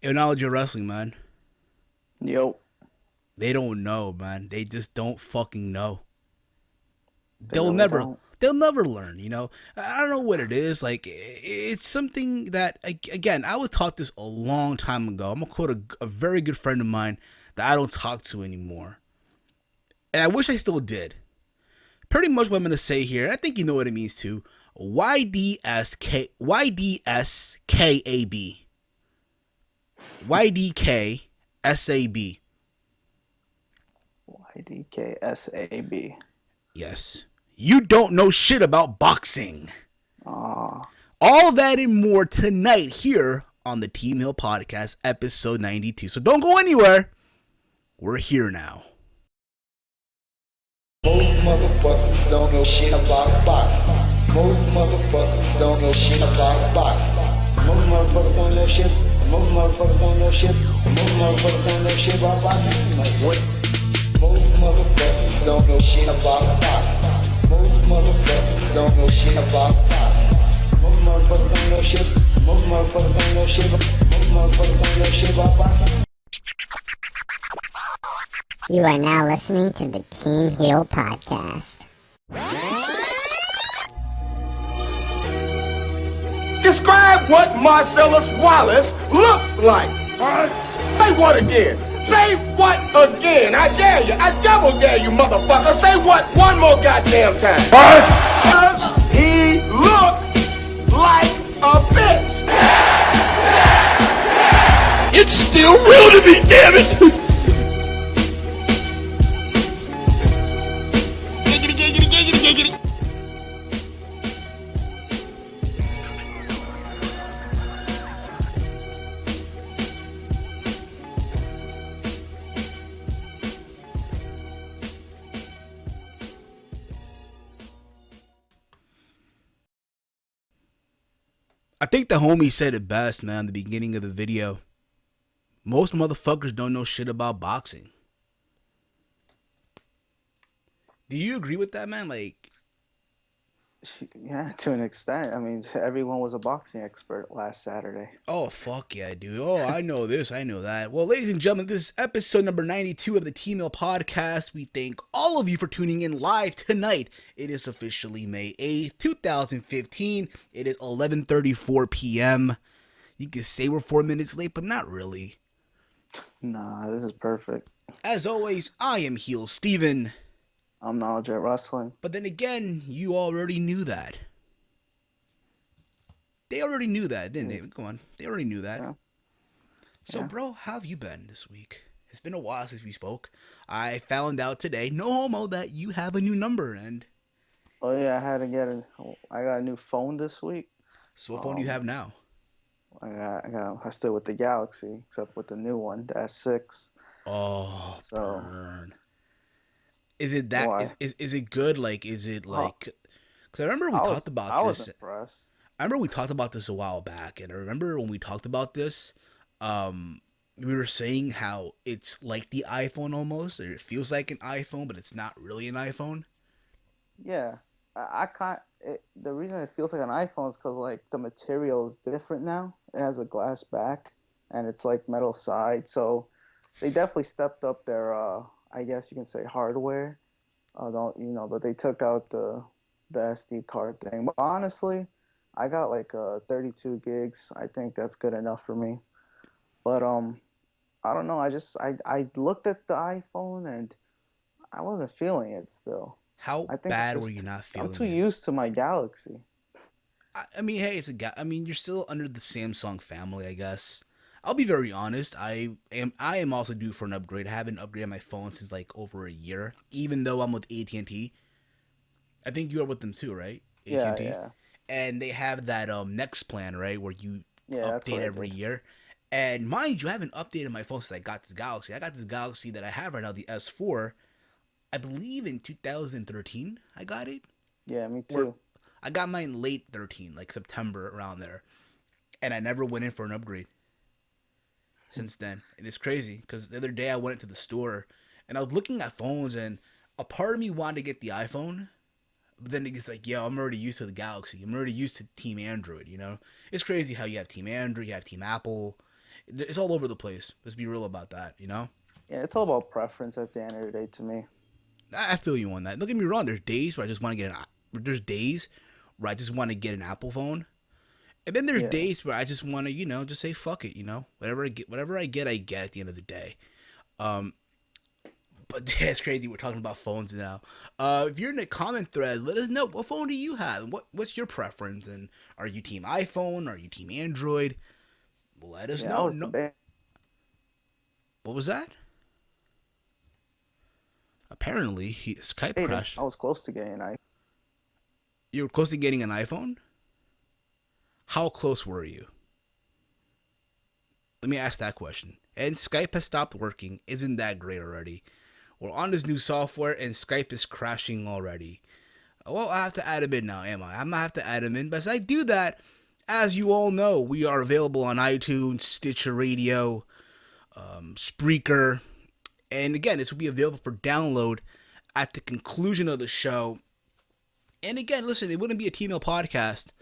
Your knowledge of wrestling, man. Yo, They don't know, man. They just don't fucking know. they They'll really never don't. they'll never learn, I don't know what it is. Like, it's something that, again, I was taught this a long time ago. I'm gonna quote a very good friend of mine that I don't talk to anymore, and I wish I still did. Pretty much what I'm gonna say here, and I think you know what it means too. YDSKAB. YDKSAB. YDKSAB. Yes. You don't know shit about boxing. Ah, All that and more tonight here on the Teamheel Podcast, episode 92. So don't go anywhere. We're here now. Most motherfuckers don't know shit about boxing. Most motherfuckers don't know shit about boxing. Most motherfuckers don't know shit. Most motherfuckers don't know shit. Most motherfuckers don't know shit about boxing. Like what? Most motherfuckers don't know shit about boxing. Most motherfuckers don't know shit about boxing. Most motherfuckers don't know shit. Most motherfuckers don't know shit. Most motherfuckers don't know shit about boxing. You are now listening to the Team Heel podcast. Describe what Marcellus Wallace looks like. Huh? Say what again? Say what again? I dare you. I double dare you, motherfucker. Say what one more goddamn time. Huh? He looks like a bitch. It's still real to me, damn it! Giggity, giggity, giggity, giggity. I think the homie said it best, man, at the beginning of the video. Most motherfuckers don't know shit about boxing. Do you agree with that, man? Like, yeah, to an extent. I mean, everyone was a boxing expert last Saturday. oh, fuck yeah, dude. Oh, I know this, I know that. Well, ladies and gentlemen, this is episode number 92 of the Teamheel Podcast. We thank all of you for tuning in live tonight. It is officially May 8th, 2015. It is 11:34 p.m. You can say we're 4 minutes late, but not really. Nah, this is perfect. As always, I am Heel Steven. I'm knowledge at wrestling. But then again, you already knew that. They already knew that, didn't they? Go on. They already knew that. Yeah. So, Yeah. bro, how have you been this week? It's been a while since we spoke. I found out today, no homo, that you have a new number. And Oh yeah, I got a new phone this week. so, what phone do you have now? I still with the Galaxy, except with the new one, the S6. Oh, So burn. Is it that? why? Is it good? Like, is it Oh, like? Because I remember we I talked was about I was this. impressed. I remember we talked about this a while back, and I remember when we talked about this, we were saying how it's like the iPhone almost, or it feels like an iPhone, but it's not really an iPhone. Yeah, I can't. The reason it feels like an iPhone is because like the material is different now. It has a glass back and it's like metal side. So they definitely stepped up their, I guess you can say hardware. Don't but they took out the SD card thing. But honestly, I got like 32 gigs. I think that's good enough for me. But I don't know. I looked at the iPhone and I wasn't feeling it still. How I think bad were you not I'm feeling too it? used to my Galaxy. I mean, hey, it's a guy. I mean, you're still under the Samsung family, I guess. I'll be very honest. I am also due for an upgrade. I haven't upgraded my phone since like over a year. Even though I'm with AT&T, I think you are with them too, right? Yeah, AT&T, yeah, and they have that next plan, right, where you yeah. That's update what I every did. year. And mind you, I haven't updated my phone since I got this Galaxy. I got this Galaxy that I have right now, the S4. I believe in 2013 I got it. Yeah, me Or too. I got mine late 13, like September around there. And I never went in for an upgrade since then. And it's crazy because the other day I went to the store and I was looking at phones, and a part of me wanted to get the iPhone. But then it's like, yo, I'm already used to the Galaxy. I'm already used to Team Android, you know? It's crazy how you have Team Android, you have Team Apple, It's all over the place. Let's be real about that, you know? Yeah, it's all about preference at the end of the day to me. I feel you on that. Don't get me wrong. There's days where I just want to get there's days where I just want to get an Apple phone, and then there's Yeah. days where I just want to, just say fuck it. Whatever I get, I get at the end of the day. But yeah, it's crazy. We're talking about phones now. If you're in the comment thread, let us know what phone do you have. What's your preference? And are you team iPhone? Are you team Android? Let us Yeah, I know. was No, debating. what was that? Apparently, Skype crashed. I was close to getting an You were close to getting an iPhone. How close were you? Let me ask that question. And Skype has stopped working. Isn't that great already? We're on this new software and Skype is crashing already. Well, I have to add them in now, am I? I'm gonna have to add them in. But as I do that, as you all know, we are available on iTunes, Stitcher Radio, Spreaker, and again, this will be available for download at the conclusion of the show. And again, listen, it wouldn't be a Teamheel podcast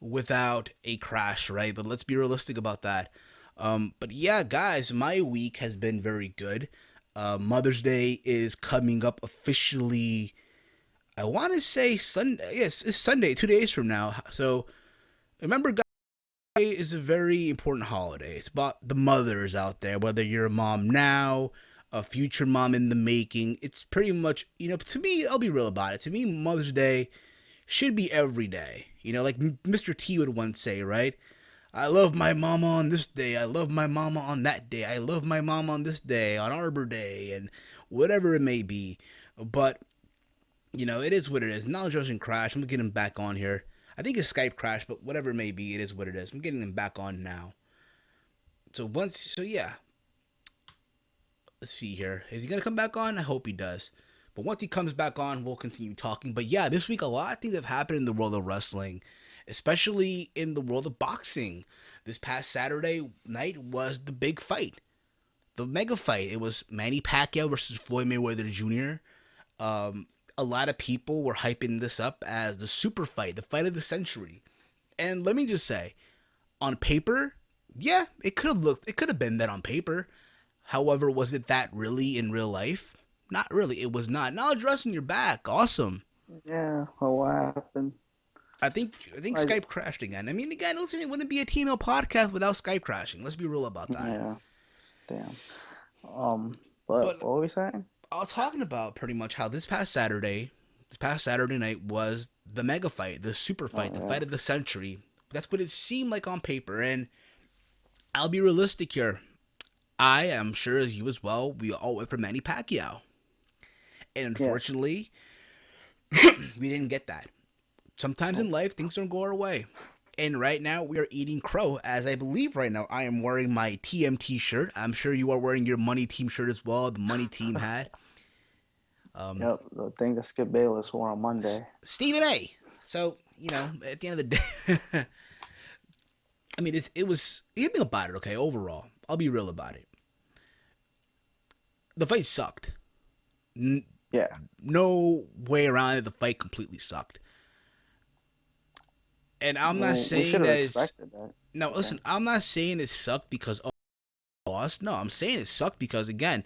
without a crash, right? But let's be realistic about that. But yeah, guys, my week has been very good. Mother's Day is coming up officially. I want to say Sunday. Yes, it's Sunday, 2 days from now. So remember, guys, is a very important holiday. It's about the mothers out there, whether you're a mom now, a future mom in the making. It's pretty much, to me, I'll be real about it. To me, Mother's Day should be every day. Like Mr. T would once say, right? I love my mama on this day. I love my mama on that day. I love my mom on this day, on Arbor Day, and whatever it may be. But, it is what it is. Knowledge doesn't crash. I'm getting him back on here. I think his Skype crashed, but whatever it may be, it is what it is. I'm getting him back on now. So yeah. Let's see here. Is he going to come back on? I hope he does. But once he comes back on, we'll continue talking. But yeah, this week a lot of things have happened in the world of wrestling, especially in the world of boxing. This past Saturday night was the big fight, the mega fight. It was Manny Pacquiao versus Floyd Mayweather Jr. A lot of people were hyping this up as the super fight, the fight of the century. And let me just say, on paper, yeah, it could have been that on paper. However, was it that really in real life? Not really. It was not. Knowledge wrestling, you're back. Awesome. Yeah, well, what happened? I think Skype crashed again. I mean, again, listen, it wouldn't be a Tino podcast without Skype crashing. Let's be real about that. Yeah, damn. But what were we saying? I was talking about pretty much how this past Saturday night was the mega fight, the super fight, the fight of the century. That's what it seemed like on paper. And I'll be realistic here. I am sure as you as well, we all went for Manny Pacquiao. And unfortunately, we didn't get that. Sometimes in life, things don't go our way. And right now, we are eating crow, as I believe right now I am wearing my TMT shirt. I'm sure you are wearing your Money Team shirt as well, the Money Team hat. Yep, the thing that Skip Bayless wore on Monday. Stephen A. So, at the end of the day, I mean, it was, you think about it, okay, overall, I'll be real about it. The fight sucked. Yeah. No way around it, the fight completely sucked. And I'm not saying that it's... that. No, listen, I'm not saying it sucked because of lost. No, I'm saying it sucked because, again,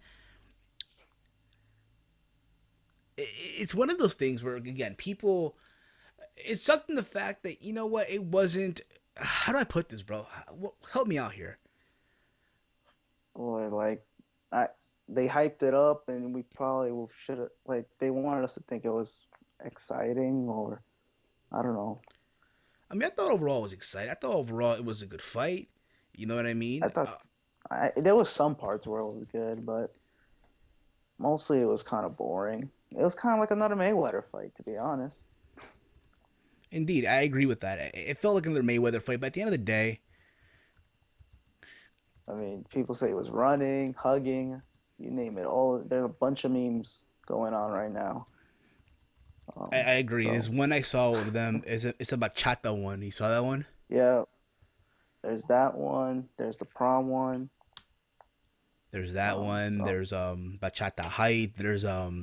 it's one of those things where, again, people... It sucked in the fact that, you know what, it wasn't... How do I put this, bro? Help me out here. Boy, they hyped it up, and we probably should have... they wanted us to think it was exciting, or... I don't know. I mean, I thought overall it was exciting. I thought overall it was a good fight. You know what I mean? I thought there was some parts where it was good, but mostly it was kind of boring. It was kind of like another Mayweather fight, to be honest. Indeed, I agree with that. It felt like another Mayweather fight, but at the end of the day... I mean, people say it was running, hugging, you name it. There's a bunch of memes going on right now. I agree. There's one I saw of them. It's a bachata one. You saw that one? Yeah. There's that one. There's the prom one. There's that one. So. There's bachata height. There's a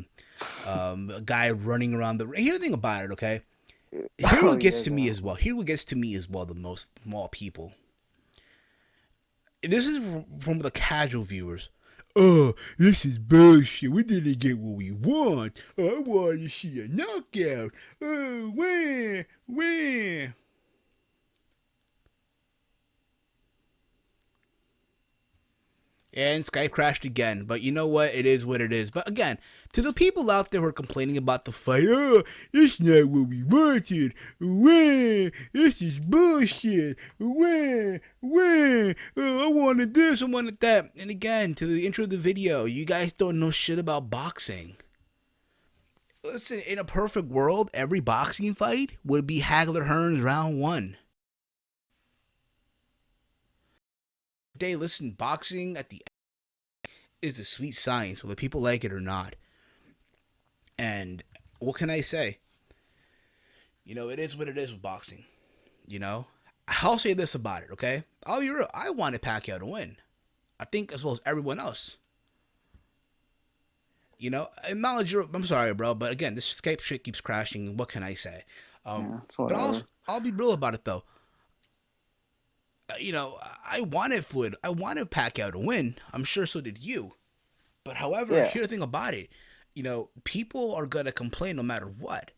guy running around the. Here's the thing about it, okay? Here what gets to me as well. Here what gets to me as well. The most small people. this is from the casual viewers. Oh, this is bullshit. We didn't get what we want. Oh, I want to see a knockout. Oh, where? And Skype crashed again. But you know what? It is what it is. But again, to the people out there who are complaining about the fight, oh, it's not what we wanted. Where? This is bullshit. Where? Oh, I wanted this, I wanted that. And again, to the intro of the video, you guys don't know shit about boxing. Listen, in a perfect world, every boxing fight would be Hagler Hearns round one. Day, listen, boxing at the end is a sweet science, whether people like it or not. And what can I say? You know, it is what it is with boxing. You know, I'll say this about it, okay? I'll be real. I wanted Pacquiao to win. I think as well as everyone else. You know, acknowledge your. I'm sorry, bro, but again, this Skype shit keeps crashing. What can I say? Yeah, it's But whatever. I'll be real about it though. You know, I wanted Floyd. I wanted Pacquiao to win. I'm sure so did you. But however, Yeah. here's the thing about it. You know, people are gonna complain no matter what.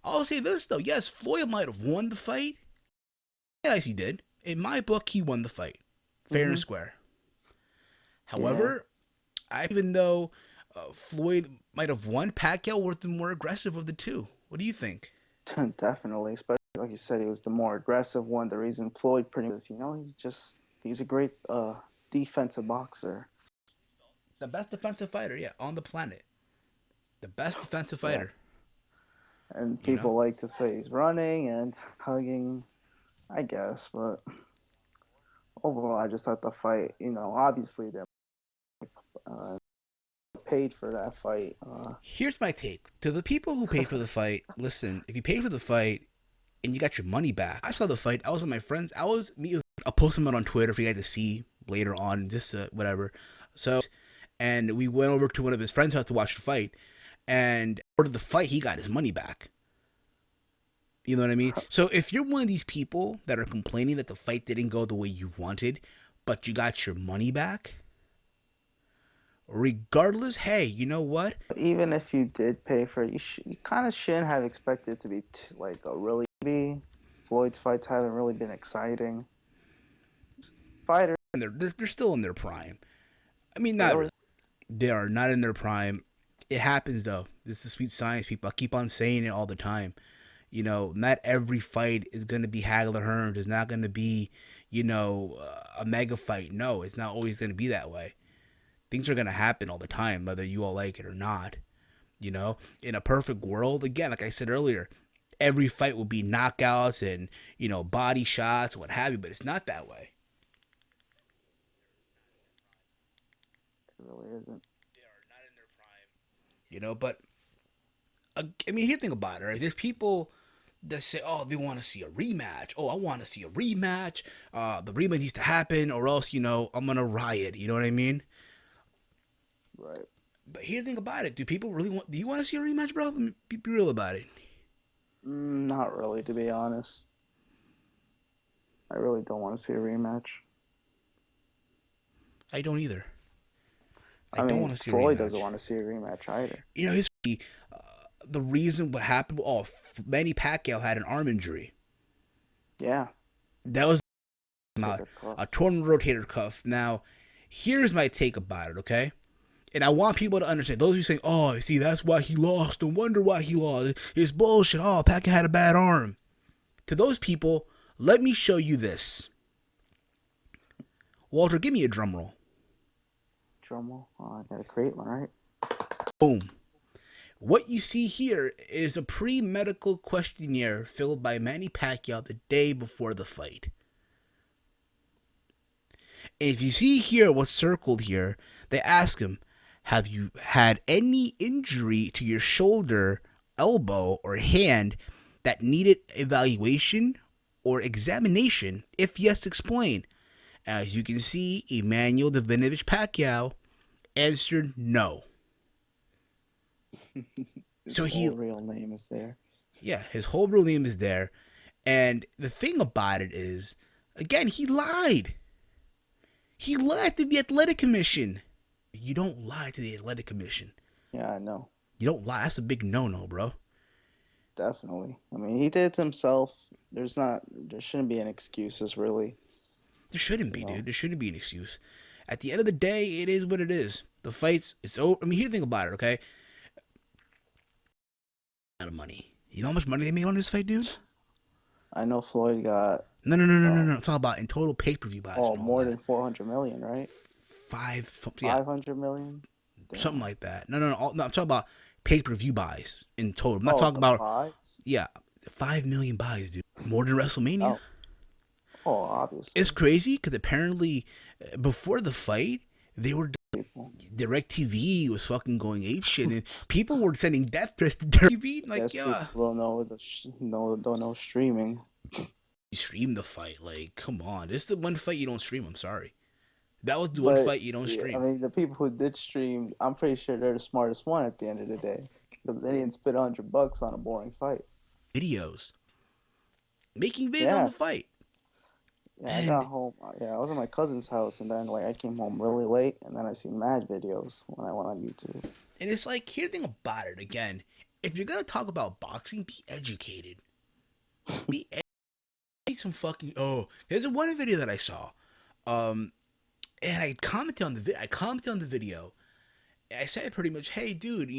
I'll say this though. Yes, Floyd might have won the fight. Yes, he did. In my book, he won the fight, fair and square. However, even though Floyd might have won, Pacquiao was the more aggressive of the two. What do you think? Definitely, especially like you said, he was the more aggressive one. The reason Floyd pretty much, he's a great defensive boxer. The best defensive fighter, yeah, on the planet. The best defensive Yeah. fighter. And You know? people like to say he's running and hugging, I guess, but overall, I just thought the fight, obviously they paid for that fight. Here's my take. To the people who paid for the fight, listen, if you pay for the fight and you got your money back, I saw the fight. I was with my friends. I'll post them out on Twitter for you guys to see later on, just whatever. So, and we went over to one of his friends' house to watch the fight. And after the fight, he got his money back. You know what I mean? So if you're one of these people that are complaining that the fight didn't go the way you wanted, but you got your money back, regardless, hey, you know what? Even if you did pay for it, you kind of shouldn't have expected it to be like a really be. Floyd's fights haven't really been exciting. Fighters, And they're still in their prime. I mean, not really. They are not in their prime. It happens though. This is sweet science, people. I keep on saying it all the time. You know, not every fight is going to be Hagler Hearns. It's not going to be, a mega fight. No, it's not always going to be that way. Things are going to happen all the time, whether you all like it or not. You know, in a perfect world, again, like I said earlier, every fight will be knockouts and, body shots, what have you, but it's not that way. it really isn't. But I mean, here, think about it, right? There's people that say, oh, they want to see a rematch. Oh, I want to see a rematch. The rematch needs to happen, or else, I'm gonna riot. You know what I mean? Right. But here, think about it. Do people really want? Do you want to see a rematch, bro? Be real about it. Not really, to be honest. I really don't want to see a rematch. I don't either. I don't mean, want to see a Floyd rematch. doesn't want to see a rematch either. The reason what happened. Oh, Manny Pacquiao had an arm injury. Yeah. That was Rotator cuff. a torn rotator cuff. Now, here's my take about it, okay? And I want people to understand. Those who say, oh, see, that's why he lost. No wonder why he lost. It's bullshit. Oh, Pacquiao had a bad arm. To those people, let me show you this. Walter, give me a drum roll. Drum roll. Oh, I gotta create one, right? Boom. What you see here is a pre-medical questionnaire filled by Manny Pacquiao the day before the fight. And if you see here what's circled here, they ask him, have you had any injury to your shoulder, elbow, or hand that needed evaluation or examination? If yes, explain. As you can see, Emmanuel Davinovich Pacquiao answered no. So His whole real name is there. Yeah, his whole real name is there. And the thing about it is, again, he lied. He lied to the Athletic Commission. You don't lie to the Athletic Commission. Yeah, I know. You don't lie. That's a big no-no, bro. Definitely. I mean, he did it to himself. There shouldn't be any excuses, really. There shouldn't You be, know. dude. There shouldn't be an excuse. At the end of the day, it is what it is. The fights, it's over. I mean, here's the thing about it, okay? A lot of money. You know how much money they made on this fight, dude? I know Floyd got No. I'm talking about in total pay-per-view buys and all more that. than 400 million, right? Yeah, 500 million. something like that. No. I'm talking about pay-per-view buys in total. I'm not Oh, talking the about buys? yeah, 5 million buys, dude. More than WrestleMania. Oh, obviously. It's crazy because apparently before the fight they were People. DirecTV was fucking going ape shit and people were sending death threats to DirecTV. Like, Guess yeah, people don't know don't know streaming. you stream the fight. Like, come on, this is the one fight you don't stream. I'm sorry, that was the one But fight you don't yeah, I stream. mean, the people who did stream, I'm pretty sure they're the smartest one at the end of the day because they didn't spend $100 on a boring fight. Videos, making videos on Yeah, the fight, yeah. I got and home. Yeah, I was at my cousin's house, and then like I came home really late, and then I seen mad videos when I went on YouTube. it's like, here's the thing about it again. If you're gonna talk about boxing, be educated. Be some fucking There's one video that I saw, and I commented on the video. And I said pretty much, hey, dude,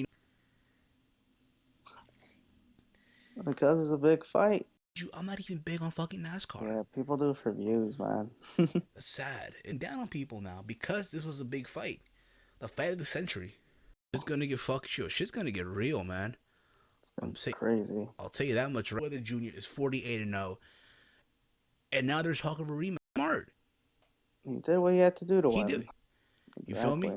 Because it's a big fight. I'm not even big on fucking NASCAR. Yeah, people do it for views, man. That's sad. And down on people now because this was a big fight, the fight of the century. It's gonna get shit's gonna get real, man. It's crazy. I'll tell you that much. Weather Jr. is 48-0, and now there's talk of a rematch. Smart. He did what he had to do to He win. did. You feel me?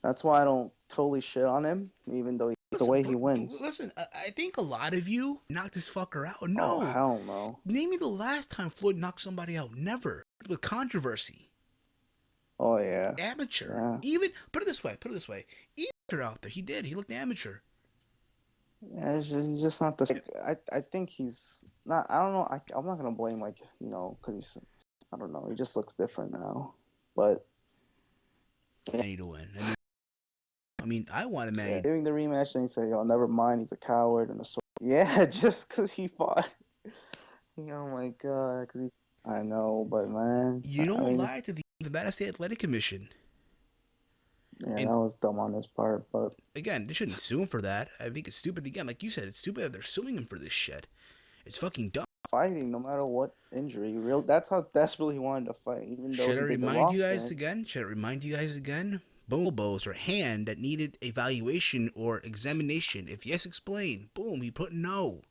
That's why I don't totally shit on him, even though the way he wins. Listen, I think a lot of you knocked this fucker out. Oh, No. hell no. Name me the last time Floyd knocked somebody out. Never. With controversy. Oh, yeah. Amateur. Yeah. Even, put it this way. Even out there, he did. He looked amateur. Yeah, he's just not the. I think he's not. I don't know. I'm not gonna blame because he's. I don't know. He just looks different now, but. Yeah. Need to win. I mean, I wanted Manny. Giving the rematch, and he said, "Yo, never mind. He's a coward and a sort." Yeah, just because he fought. Oh my god! I know, but man, You don't lie to the Madison Athletic Commission. Yeah, that was dumb on his part, but again, they shouldn't sue him for that. I think it's stupid. Again, like you said, it's stupid that they're suing him for this shit. It's fucking dumb. Fighting, no matter what injury, that's how desperately he wanted to fight. Even though Should I remind you guys again? Bones or hand that needed evaluation or examination. If yes, explain. Boom, he put no.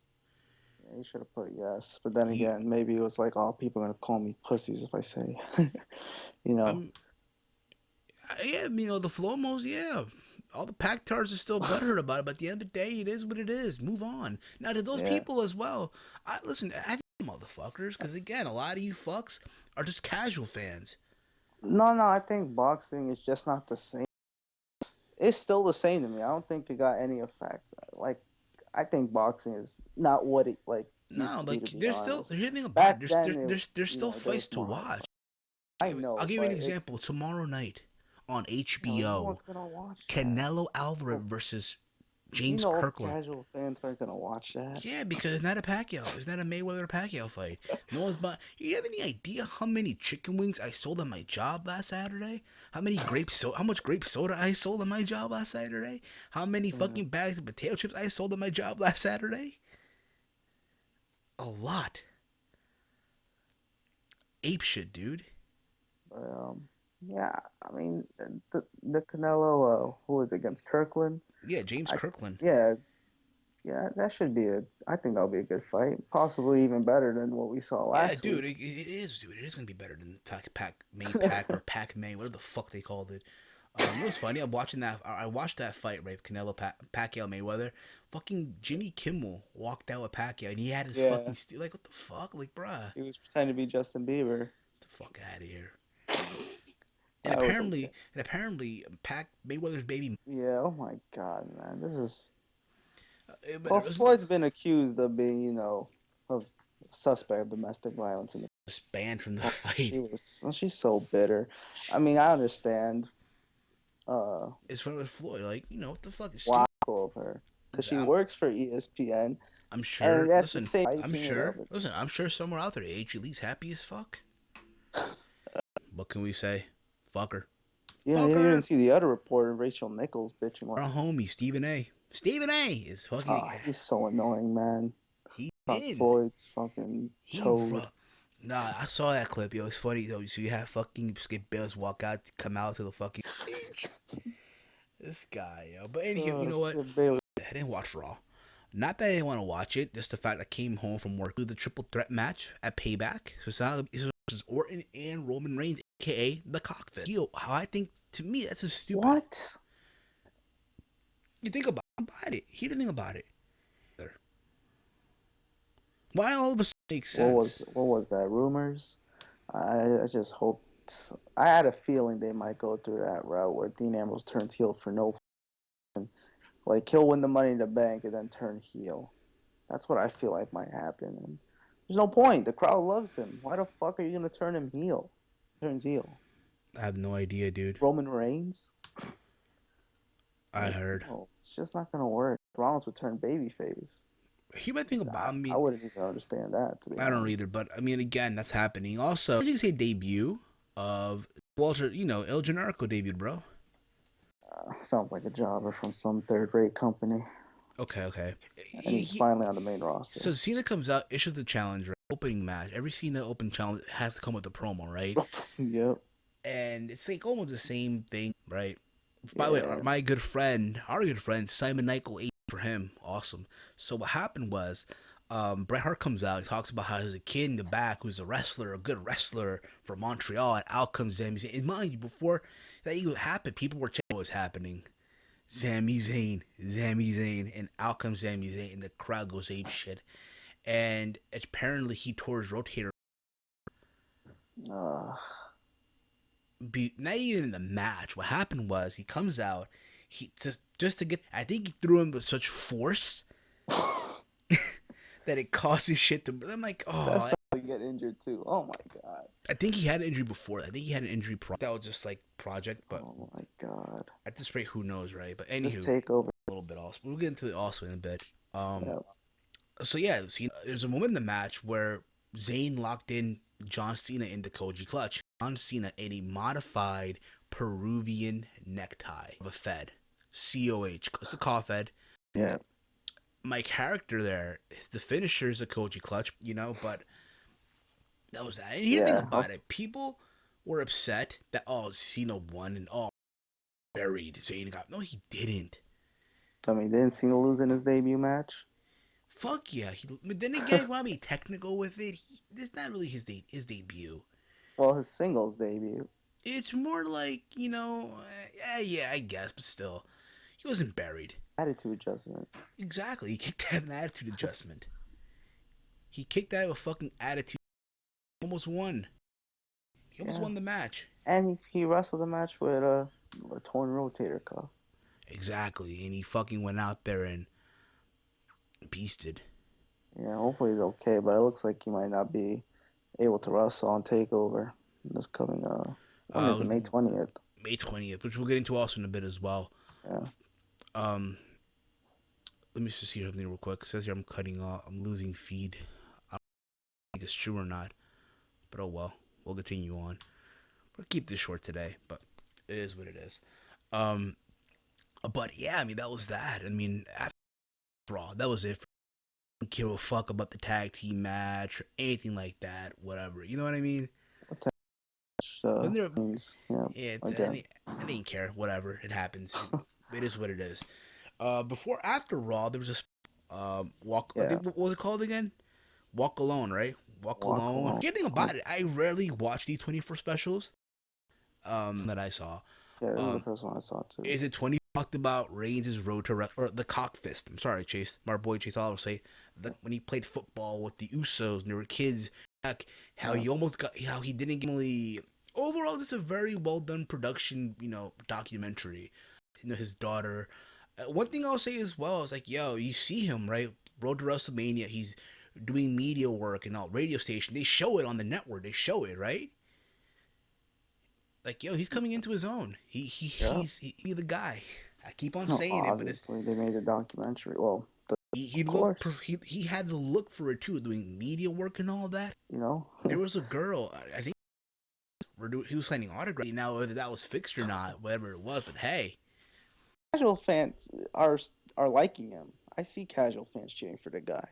Yeah, he should have put yes, but then again, maybe it was like, oh, people are gonna call me pussies if I say, Yeah, the Flomos, yeah. All the Pactards are still butthurt about it, but at the end of the day, it is what it is. Move on. Now, to those people as well, listen, I motherfuckers, because again, a lot of you fucks are just casual fans. No, I think boxing is just not the same. It's still the same to me. I don't think it got any effect. Like, I think boxing is not what it used to be, to be there's honest. still, here's the thing about it, there's still there fights was to more watch. I know. I'll give you an example. Tomorrow night on HBO, no one's gonna watch Canelo Alvarez versus James Kirkland. Casual fans aren't gonna watch that. Yeah, because it's not a Pacquiao. It's not a Mayweather Pacquiao fight. No one's buying. You have any idea how many chicken wings I sold on my job last Saturday? How much grape soda I sold on my job last Saturday? How many fucking bags of potato chips I sold on my job last Saturday? A lot. Ape shit, dude. Yeah, I mean the Canelo, who was against Kirkland? Yeah, James Kirkland. Yeah, that should be I think that'll be a good fight. Possibly even better than what we saw last week. Week. It is, dude. It is gonna be better than Pac or Pac May, whatever the fuck they called it. It was funny. I watched that fight, right? Canelo Pacquiao Mayweather. Fucking Jimmy Kimmel walked out with Pacquiao, and he had his fucking like, what the fuck, like, bruh. He was pretending to be Justin Bieber. Get the fuck out of here. And apparently, Mayweather's baby. Yeah. Oh my god, man, this is. Floyd's been accused of being, of suspect of domestic violence in the Just banned from the she fight. was she's so bitter. I mean, I understand It's from Floyd. Like, what the fuck is why stupid? of her because she works for ESPN, I'm and sure. that's the Listen, same I'm hyping it up. sure. Listen, I'm sure somewhere out there, H. Lee's happy as fuck. What can we say? Fuck her. You Fuck didn't her. see the other reporter, Rachel Nichols, bitching like, Our homie Stephen A. Stephen A. is fucking. oh, he's so annoying, man. He Fuck been. Floyd's fucking He chode. Nah, I saw that clip. Yo, it's funny though. So you have fucking Skip Bayless walk out, come out to the fucking stage. This guy, yo. But anywho, you know what? Skip Bayless. I didn't watch Raw. Not that I didn't want to watch it, just the fact I came home from work to the triple threat match at Payback. So it's versus Orton and Roman Reigns, aka the Cockfist. Yo, how I think to me that's a stupid. What? You think about it. He didn't think about it. Why all of a sudden makes sense? What was that? Rumors? I just hoped. I had a feeling they might go through that route where Dean Ambrose turns heel for no, like he'll win the Money in the Bank and then turn heel. That's what I feel like might happen. And there's no point. The crowd loves him. Why the fuck are you gonna turn him heel? Turns heel. I have no idea, dude. Roman Reigns. I heard. No, it's just not gonna work. Rollins would turn babyface. He might think about. I mean, I wouldn't even understand that. To be I don't honest. either. But I mean, again, that's happening. Also, did you say debut of Walter? El Generico debuted, bro. Sounds like a jobber from some third-rate company, Okay. and he's finally on the main roster. So Cena comes out, issues the challenge, right? Opening match. Every Cena open challenge has to come with a promo, right? Yep. And it's like almost the same thing, right? By the way, our good friend Simon Michael, for him, awesome. So what happened was, Bret Hart comes out. He talks about how there's a kid in the back who's a wrestler, a good wrestler from Montreal, and out comes Sami Zayn. And mind you, before that even happened, people were checking what was happening. Sami Zayn, and out comes Sami Zayn, and the crowd goes ape shit. And apparently he tore his rotator. Not even in the match. What happened was he comes out, he just to get. I think he threw him with such force that it causes shit to. I'm like, oh. That's how you get injured too. Oh my god. I think he had an injury before. I think he had an injury that was just like project, but Oh my god. at this rate, who knows, right? But anywho, Just take over. a little bit also. We'll get into it also in a bit. Yeah. So yeah, see, there's a moment in the match where Zayn locked in John Cena in the Koji clutch. John Cena in a modified Peruvian necktie of a Fed, COH. It's a cough Fed. Yeah. My character there, the finisher is a Koji clutch, but that was that. And you think about it, people were upset that Cena won and buried Zayn got. No, he didn't. I mean, didn't Cena lose in his debut match? Fuck yeah. But then again, want to be technical with it? This is not really his debut. Well, his singles debut. It's more like, yeah, I guess, but still, he wasn't buried. Attitude adjustment. Exactly. He kicked that with an attitude adjustment. He kicked that with a fucking attitude. Almost won. He almost won the match. And he wrestled the match with a torn rotator cuff. Exactly. And he fucking went out there and beasted. Yeah, hopefully he's okay, but it looks like he might not be able to wrestle on TakeOver this coming when is it, May 20th? May 20th, which we'll get into also in a bit as well. Yeah. Let me just see something real quick. It says here I'm losing feed. I don't think it's true or not. But oh well. We'll continue on. We'll keep this short today, but it is what it is. But yeah, I mean that was that. I mean after Raw, that was it. I don't give a fuck about the tag team match or anything like that. Whatever. You know what I mean? Means, I didn't care. Whatever. It happens. It is what it is. After Raw, there was this walk. Yeah. What was it called again? Walk Alone, right? Walk Alone. Good thing about it, I rarely watch these 24 specials. That I saw. Yeah, that was the first one I saw too. Is it 20 talked about Reigns' road to or the cock fist? I'm sorry, Chase. My boy Chase Oliver say that when he played football with the Usos and they were kids, how he almost got, how he didn't get really. Overall, just a very well done production, documentary. His daughter. One thing I'll say as well is like, yo, you see him right, Road to WrestleMania. He's doing media work and all radio station. They show it on the network. They show it, right? Like, yo, he's coming into his own. Yeah. He's the guy. I keep on No, saying it, but it's obviously they made the documentary. Well, he of looked course, he had the look for it too, doing media work and all that. you know. There was a girl, I think he was signing autographs. Now whether that was fixed or not, whatever it was, but hey, Casual fans are liking him. I see casual fans cheering for the guy,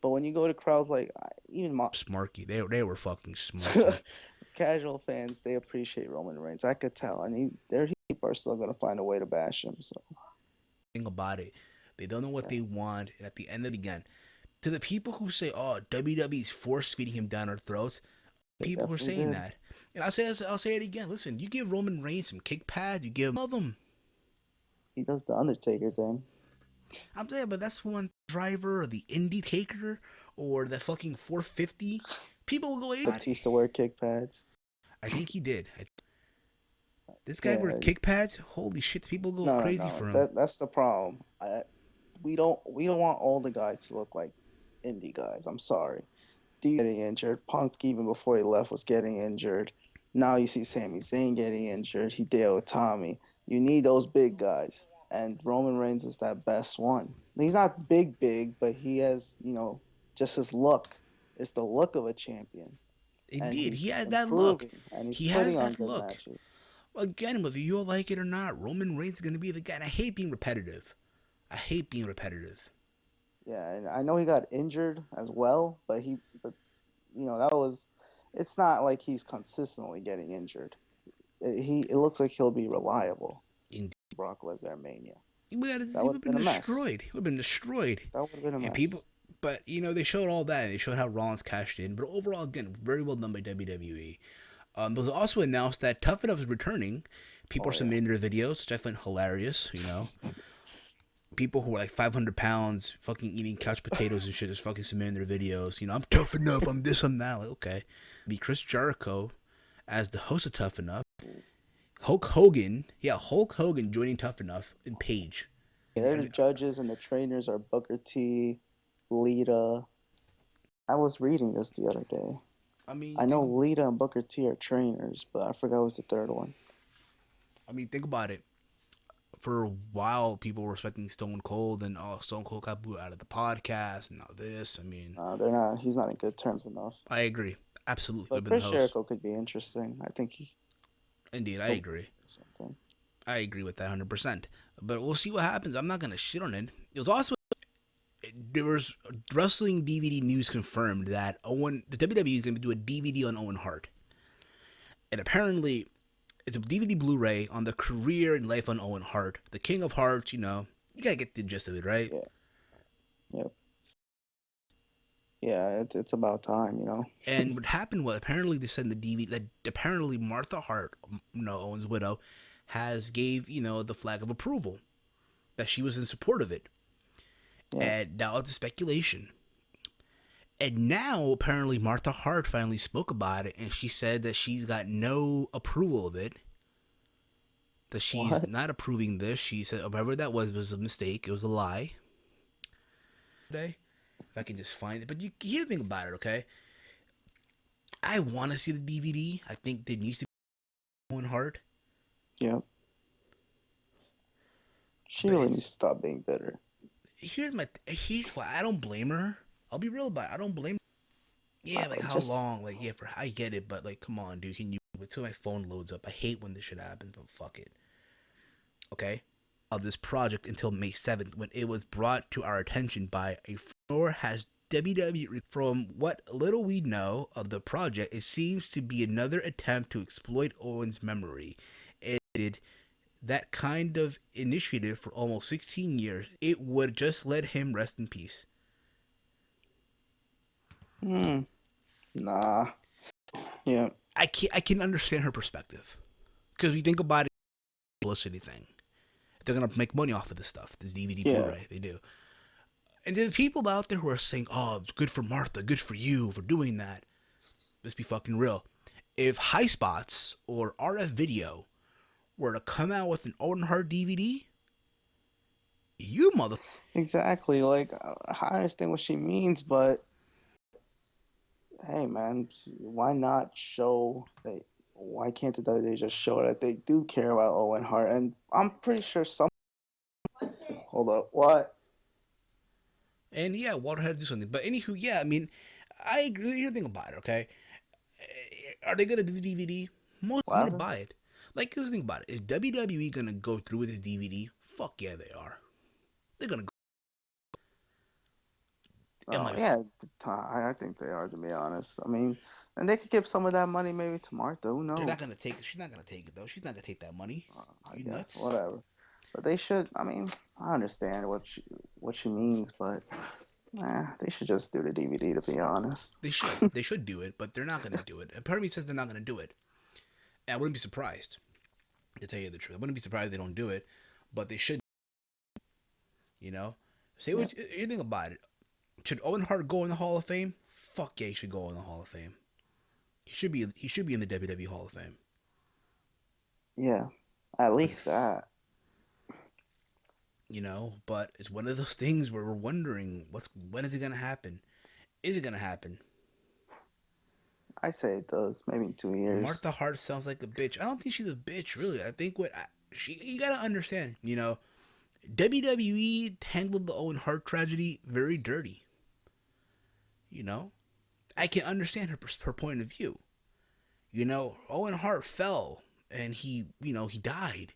but when you go to crowds like even smarky. They were fucking smarky. casual fans, they appreciate Roman Reigns. I could tell, and their people are still gonna find a way to bash him. So Thing about it, they don't know what they want, and at the end of it again, to the people who say, "Oh, WWE's force feeding him down our throats," they people who are definitely saying did. that, and I'll say it again. Listen, you give Roman Reigns some kick pads, you give him love him. He does the Undertaker thing. I'm saying, but that's one driver or the Indie Taker or the fucking 450. People will go, "Hey, Batista wear kick pads. I think he did. This guy wear Yeah, kick pads. Holy shit! People go crazy no. for him. That's the problem. We don't want all the guys to look like indie guys. I'm sorry. D getting injured. Punk even before he left was getting injured. Now you see Sami Zayn getting injured. Hideo Itami. You need those big guys, and Roman Reigns is that best one. He's not big, but he has just his look. It's the look of a champion, and Indeed, he's he has that look. improving, and he's He has putting on that good look. matches. Again, whether you like it or not, Roman Reigns is gonna be the guy. And I hate being repetitive. I hate being repetitive. Yeah, and I know he got injured as well, but that was. It's not like he's consistently getting injured. It looks like he'll be reliable. Indeed. Brock Lesnar Mania. He would That would have have been been a mess. destroyed. He would have been destroyed. That would have been a And mess. people, but they showed all that. They showed how Rollins cashed in. But overall, again, very well done by WWE. It was also announced that Tough Enough is returning. People are submitting their videos, which I find hilarious. People who are like 500 pounds, fucking eating couch potatoes and shit, just fucking submitting their videos. I'm tough enough. I'm this. I'm that. Like, okay, be Chris Jericho as the host of Tough Enough. Hulk Hogan joining Tough Enough in Page. They're the judges and the trainers are Booker T, Lita. I was reading this the other day. I mean, I know Lita and Booker T are trainers, but I forgot who was the third one. think about it. For a while, people were respecting Stone Cold, and Stone Cold got booed out of the podcast, and all this. They're not. He's not in good terms enough. I agree, absolutely. But Chris Jericho could be interesting. I think he. Indeed, I agree. Something. I agree with that 100%. But we'll see what happens. I'm not gonna shit on it. It was also there was wrestling DVD news confirmed that the WWE is gonna do a DVD on Owen Hart, and apparently it's a DVD Blu-ray on the career and life on Owen Hart, the King of Hearts. You gotta get the gist of it, right? Yeah. Yep. Yeah, it's about time, And what happened was apparently they said in the DVD that apparently Martha Hart, Owen's widow, has gave the flag of approval, that she was in support of it. Yeah. And that was the speculation. And now apparently Martha Hart finally spoke about it, and she said that she's got no approval of it. That she's not approving this. She said whatever that was a mistake. It was a lie. Today, if I can just find it. But you hear the thing about it, okay? I want to see the DVD. I think there needs to be Owen Hart. Yep. She really needs to stop being bitter. Here's why I don't blame her. I'll be real about it. I don't blame her. Yeah, like how long? Like, yeah, I get it, but like, come on, dude. Can you until my phone loads up? I hate when this shit happens, but fuck it. Okay? Of this project until May 7th, when it was brought to our attention by nor has WWE. From what little we know of the project, it seems to be another attempt to exploit Owen's memory. It did that kind of initiative for almost 16 years. It would just let him rest in peace. Nah. Yeah. I can understand her perspective, because we think about it, publicity thing. They're gonna make money off of this stuff, this DVD Blu-ray. They do. And there's people out there who are saying, "Oh, it's good for Martha, good for you for doing that." Let's be fucking real. If High Spots or RF Video were to come out with an Owen Hart DVD, you mother. Exactly. Like, I understand what she means, but Hey man, why not show they? Why can't the WWE just show that they do care about Owen Hart? And I'm pretty sure some. Hold up, what? And yeah, Walter had to do something. But anywho, yeah, I mean, I agree. Here's the thing about it, okay? Are they gonna do the DVD? Most What gonna happened? buy it. Like, here's the thing about it: is WWE gonna go through with this DVD? Fuck yeah, they are. They're gonna go. Am Oh I? yeah, I think they are, to be honest. I mean, and they could give some of that money maybe to Martha. Who They're not knows? gonna take it. She's not gonna take it though. She's not gonna take that money. I You guess nuts? whatever. But they should. I mean, I understand what she means, but they should just do the DVD, to be honest. They should. They should do it, but they're not gonna do it. And part of me says they're not gonna do it. And I wouldn't be surprised, to tell you the truth. I wouldn't be surprised if they don't do it, but they should. You know, say Yeah, what you think about it. Should Owen Hart go in the Hall of Fame? Fuck yeah, he should go in the Hall of Fame. He should be. He should be in the WWE Hall of Fame. yeah, at least that. You know, but it's one of those things where we're wondering when is it gonna happen? Is it gonna happen? I say it does. Maybe 2 years. Martha Hart sounds like a bitch. I don't think she's a bitch, really. I think she you gotta understand. You know, WWE handled the Owen Hart tragedy very dirty. You know, I can understand her point of view. You know, Owen Hart fell and he died.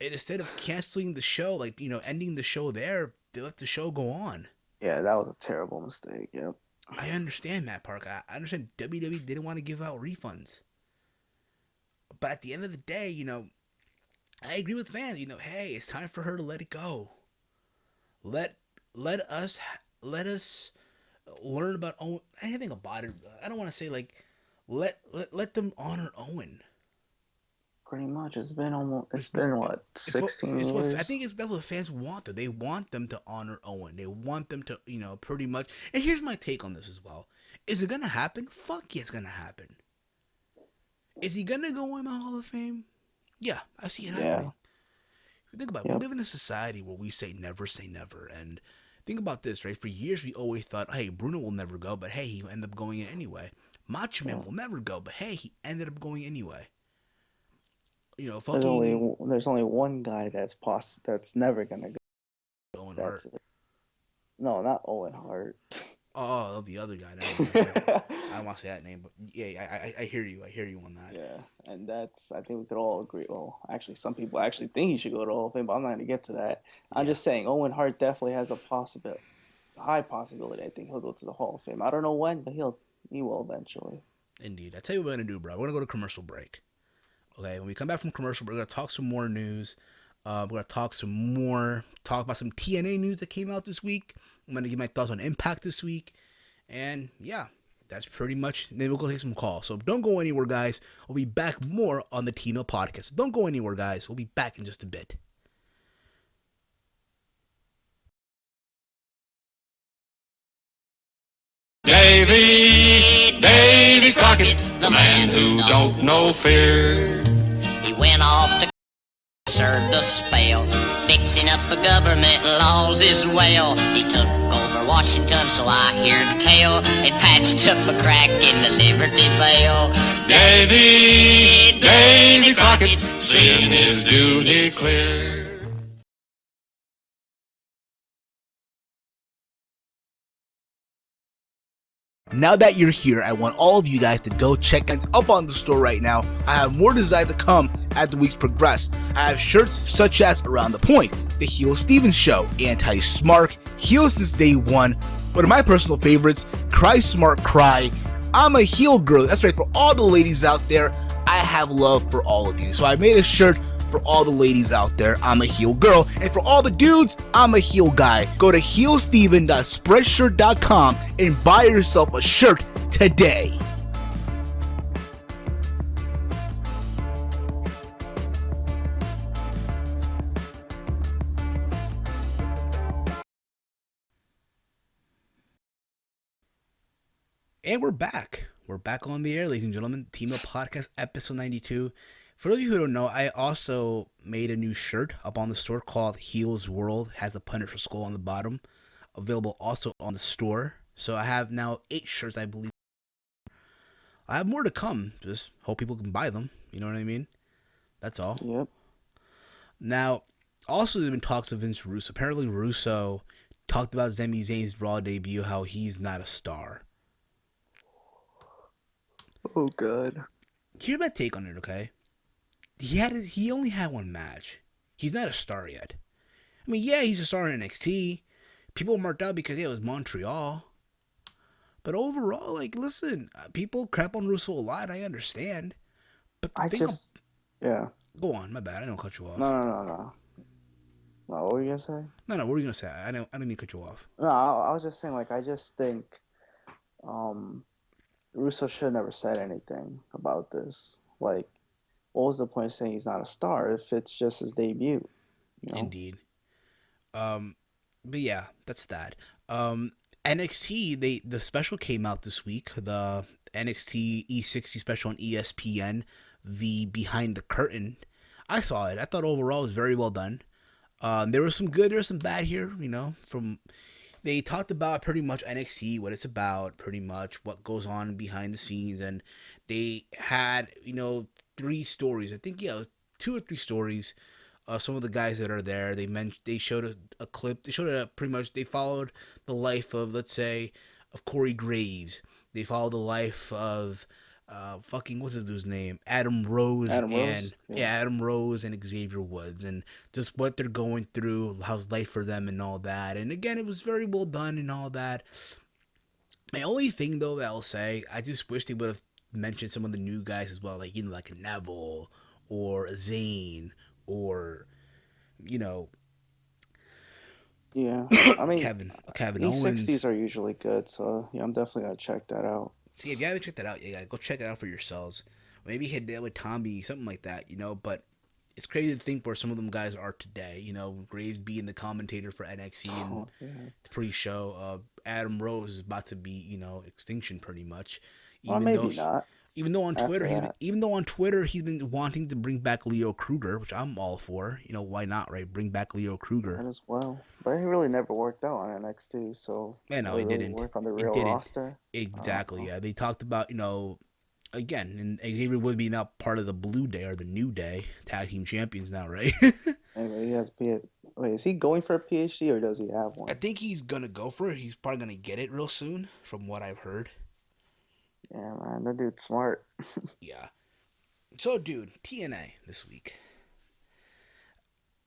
And instead of canceling the show, like ending the show there, they let the show go on. Yeah, that was a terrible mistake. Yep. I understand that, Park. I understand WWE didn't want to give out refunds, but at the end of the day, I agree with fans. Hey, it's time for her to let it go. Let let us let us learn about Owen. Anything about it. I don't want to say like let them honor Owen. Pretty much. It's been almost. It's It's what been what, it's 16 what I years. think that's what fans want. They want them to honor Owen. They want them to pretty much. And here's my take on this as well. Is it gonna happen? Fuck yeah, it's gonna happen. Is he gonna go in the Hall of Fame? Yeah, I see it Yeah. happening. Think about it. We Yep. live in a society where we say never. And think about this, right? For years, we always thought, hey, Bruno will never go, but hey, he ended up going in anyway. Macho Man Yeah. will never go, but hey, he ended up going anyway. There's only Fucking there's only one guy that's never gonna go. Owen That's Hart. it. No, not Owen Hart. Oh, the other guy. Never mind. I don't want to say that name, but yeah, I hear you. I hear you on that. Yeah, and I think we could all agree. Well, actually, some people actually think he should go to Hall of Fame, but I'm not gonna get to that. I'm Yeah, just saying Owen Hart definitely has a high possibility. I think he'll go to the Hall of Fame. I don't know when, but he will eventually. indeed. I tell you what we're gonna do, bro. We're gonna go to commercial break. Okay, when we come back from commercial, we're gonna talk some more news. We're gonna talk about some TNA news that came out this week. I'm gonna give my thoughts on Impact this week, and yeah, that's pretty much. Then we'll go take some calls. So don't go anywhere, guys. We'll be back more on the Teamheel podcast. Don't go anywhere, guys. We'll be back in just a bit. Davy Crockett, the man who don't know fear. He went off to served a spell, fixing up a government laws as well. He took over Washington, so I hear tell, and patched up a crack in the Liberty Bell. Davy Crockett, seeing his duty clear. Now that you're here, I want all of you guys to go check it up on the store right now. I have more designs to come as the weeks progress. I have shirts such as Around the Point, The Heel Stevens Show, Anti-Smart, Heel Since Day One, one of my personal favorites, Cry Smart Cry, I'm a Heel Girl. That's right, for all the ladies out there, I have love for all of you. So I made a shirt for all the ladies out there, I'm a heel girl, and for all the dudes, I'm a heel guy. Go to heelsteven.spreadshirt.com and buy yourself a shirt today. And we're back. We're back on the air, ladies and gentlemen. Teamheel Podcast, episode 92. For those of you who don't know, I also made a new shirt up on the store called Heels World. It has the Punisher skull on the bottom. Available also on the store. So I have now 8 shirts, I believe. I have more to come. Just hope people can buy them. You know what I mean? That's all. Yep. Now, also there's been talks of Vince Russo. Apparently, Russo talked about Sami Zayn's Raw debut, how he's not a star. Oh, good. Here's my take on it, okay? He only had one match. He's not a star yet. I mean, yeah, he's a star in NXT. People marked out because yeah, it was Montreal. But overall, like, listen, people crap on Russo a lot. I understand. But the I thing, just, yeah. go on. My bad. I don't cut you off. No. No, what were you gonna say? No. What were you gonna say? I didn't mean to cut you off. No, I was just saying, like, I just think, Russo should have never said anything about this. Like, what was the point of saying he's not a star if it's just his debut? You know? Indeed. But yeah, that's that. NXT, the special came out this week. The NXT E60 special on ESPN, the Behind the Curtain. I saw it. I thought overall it was very well done. There was some good, there was some bad here. From they talked about pretty much NXT, what it's about, pretty much what goes on behind the scenes, and they had 3 stories. I think it was 2 or 3 stories. Some of the guys that are there, they showed a clip. They showed pretty much. They followed the life of, let's say, of Corey Graves. They followed the life of what's his dude's name? Adam Rose. Adam Rose? And yeah, Adam Rose and Xavier Woods, and just what they're going through, how's life for them and all that. And again, it was very well done and all that. My only thing though that I'll say, I just wish they would have mentioned some of the new guys as well, like like a Neville or a Zayn or you know Yeah. I mean, Kevin E60s Owens. are usually good, so yeah, I'm definitely gonna check that out. So if you haven't checked that out, you gotta go check it out for yourselves. Maybe hit that with Tommy, something like that, But it's crazy to think where some of them guys are today. Graves being the commentator for NXT and Oh, yeah. the pre-show. Adam Rose is about to be, extinction pretty much. Well, Even though, maybe not even though on after Twitter, that. he's been wanting to bring back Leo Kruger, which I'm all for. Why not, right? Bring back Leo Kruger. That as well. But he really never worked out on NXT, so Yeah, no, will it it really didn't. work on the It real didn't. roster? I don't Exactly. know. Yeah, they talked about again, and Xavier would be now part of the Blue Day or the New Day tag team champions now, right? Anyway, he has Wait, is he going for a PhD or does he have I one? think he's gonna go for it. He's probably gonna get it real soon, from what I've heard. Yeah, man, that dude's smart. Yeah. So, dude, TNA this week.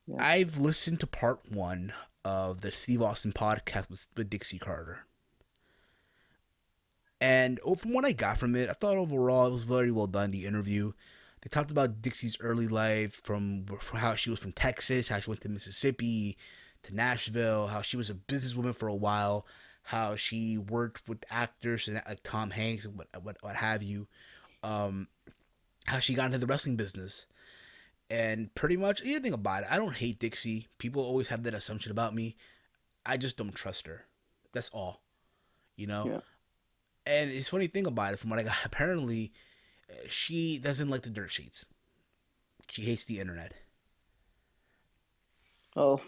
Yeah. I've listened to part 1 of the Steve Austin podcast with Dixie Carter. And from what I got from it, I thought overall it was very well done, the interview. They talked about Dixie's early life, from how she was from Texas, how she went to Mississippi, to Nashville, how she was a businesswoman for a while, how she worked with actors and like Tom Hanks and what have you, how she got into the wrestling business. And pretty much anything about it. I don't hate Dixie. People always have that assumption about me. I just don't trust her. That's all. You know? Yeah. And it's funny thing about it, from what I got, apparently she doesn't like the dirt sheets. She hates the internet. Oh,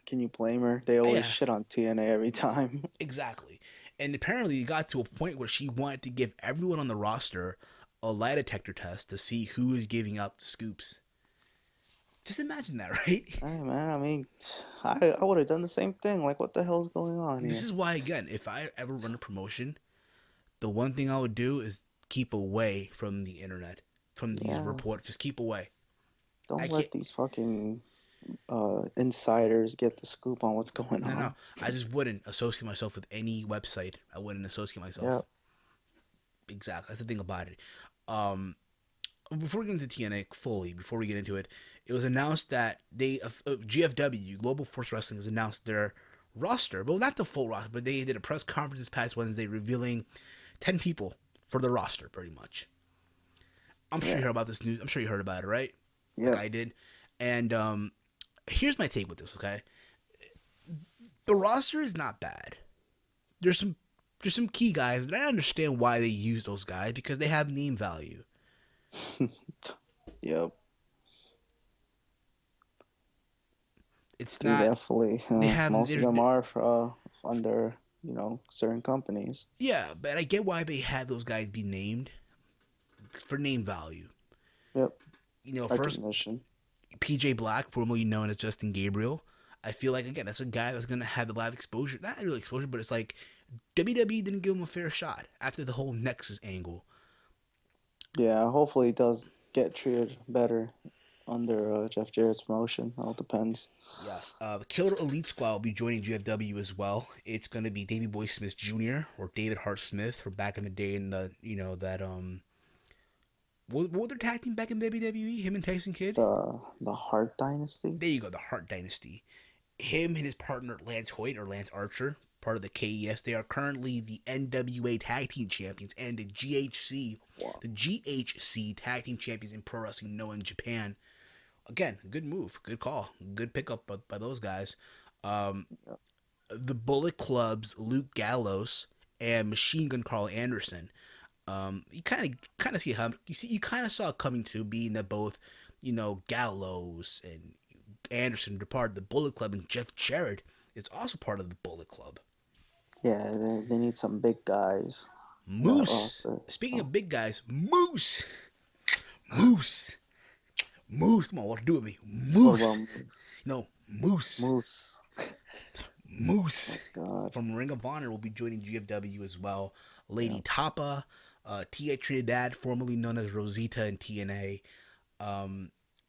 can you blame her? They always Yeah, shit on TNA every time. exactly. And apparently it got to a point where she wanted to give everyone on the roster a lie detector test to see who is giving out the scoops. Just imagine that, right? Hey, man, I mean, I would have done the same thing. Like, what the hell's going on This here? is why, again, if I ever run a promotion, the one thing I would do is keep away from the internet, from these Yeah, reports. Just keep away. I don't can't. let these fucking insiders get the scoop on what's going No, no. on. I just wouldn't associate myself with any website. I wouldn't associate myself. Yep. Exactly. That's the thing about it. Um, Before we get into TNA fully, before we get into it, it was announced that GFW, Global Force Wrestling, has announced their roster. Well, not the full roster, but they did a press conference this past Wednesday revealing 10 people for the roster, pretty much. I'm sure Yeah. you heard about this news. I'm sure you heard about it, right? Like Yep. I did. And here's my take with this, okay? The roster is not bad. There's some key guys, and I understand why they use those guys because they have name value. Yep. It's They not. definitely. They have. Most of them are under certain companies. Yeah, but I get why they had those guys be named. for name value. Yep. First Recognition. PJ Black, formerly known as Justin Gabriel. I feel like, again, that's a guy that's gonna have the live exposure. Not really exposure, but it's like WWE didn't give him a fair shot after the whole Nexus angle. Yeah, hopefully he does get treated better under Jeff Jarrett's promotion. All depends. Yes, Killer Elite Squad will be joining GFW as well. It's gonna be Davey Boy Smith Jr. or David Hart Smith from back in the day in the that what were their tag team back in WWE? Him and Tyson Kidd. The Hart Dynasty. There you go, the Hart Dynasty. Him and his partner Lance Hoyt or Lance Archer, part of the KES. They are currently the NWA Tag Team Champions and the GHC Tag Team Champions in Pro Wrestling Noah in Japan. Again, good move, good call, good pickup by those guys. The Bullet Club's Luke Gallows and Machine Gun Carl Anderson. You kind of see how you kind of saw it coming to, being that both Gallows and Anderson are part of the Bullet Club, and Jeff Jarrett is also part of the Bullet Club. Yeah, they need some big guys. Moose. Speaking of big guys, Moose. Moose. Come on, what to do with me? Moose. No, Moose. Moose. Oh, from Ring of Honor will be joining GFW as well. Lady Tapa, Tia Trinidad, formerly known as Rosita in TNA.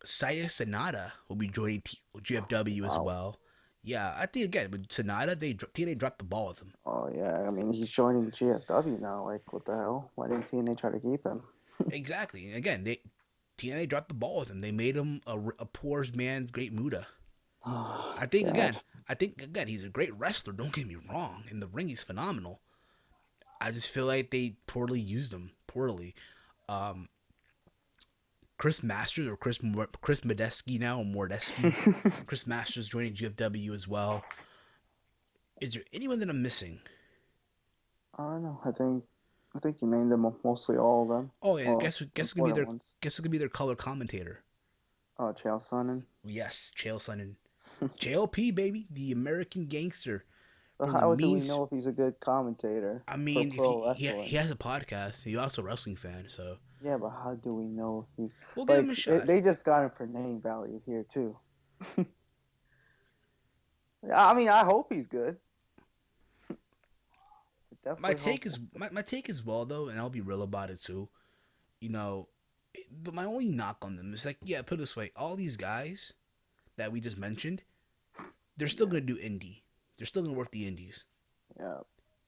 Saya Sanada will be joining GFW as well. Yeah, I think again with Sanada, TNA dropped the ball with him. Oh yeah, I mean he's joining GFW now. Like what the hell? Why didn't TNA try to keep him? Exactly. Again, TNA dropped the ball with him. They made him a poor man's Great Muta. I think again he's a great wrestler. Don't get me wrong. In the ring, he's phenomenal. I just feel like they poorly used him. Chris Masters or Chris Medeski now, or Mordeski. Chris Masters joining GFW as well. Is there anyone that I'm missing? I don't know. I think you named them mostly all of them. Oh yeah, well, guess who's gonna be their color commentator? Oh, Chael Sonnen. Yes, Chael Sonnen. JLP, baby, the American gangster. But how do we know if he's a good commentator? I mean, he has a podcast. He's also a wrestling fan, so. Yeah, but how do we know he's? We'll give him a shot. They just got him for name value here too. I mean, I hope he's good. My take is well though, and I'll be real about it too. But my only knock on them is like, yeah, put it this way: all these guys that we just mentioned, they're still gonna do indie. They're still gonna work the indies. Yeah.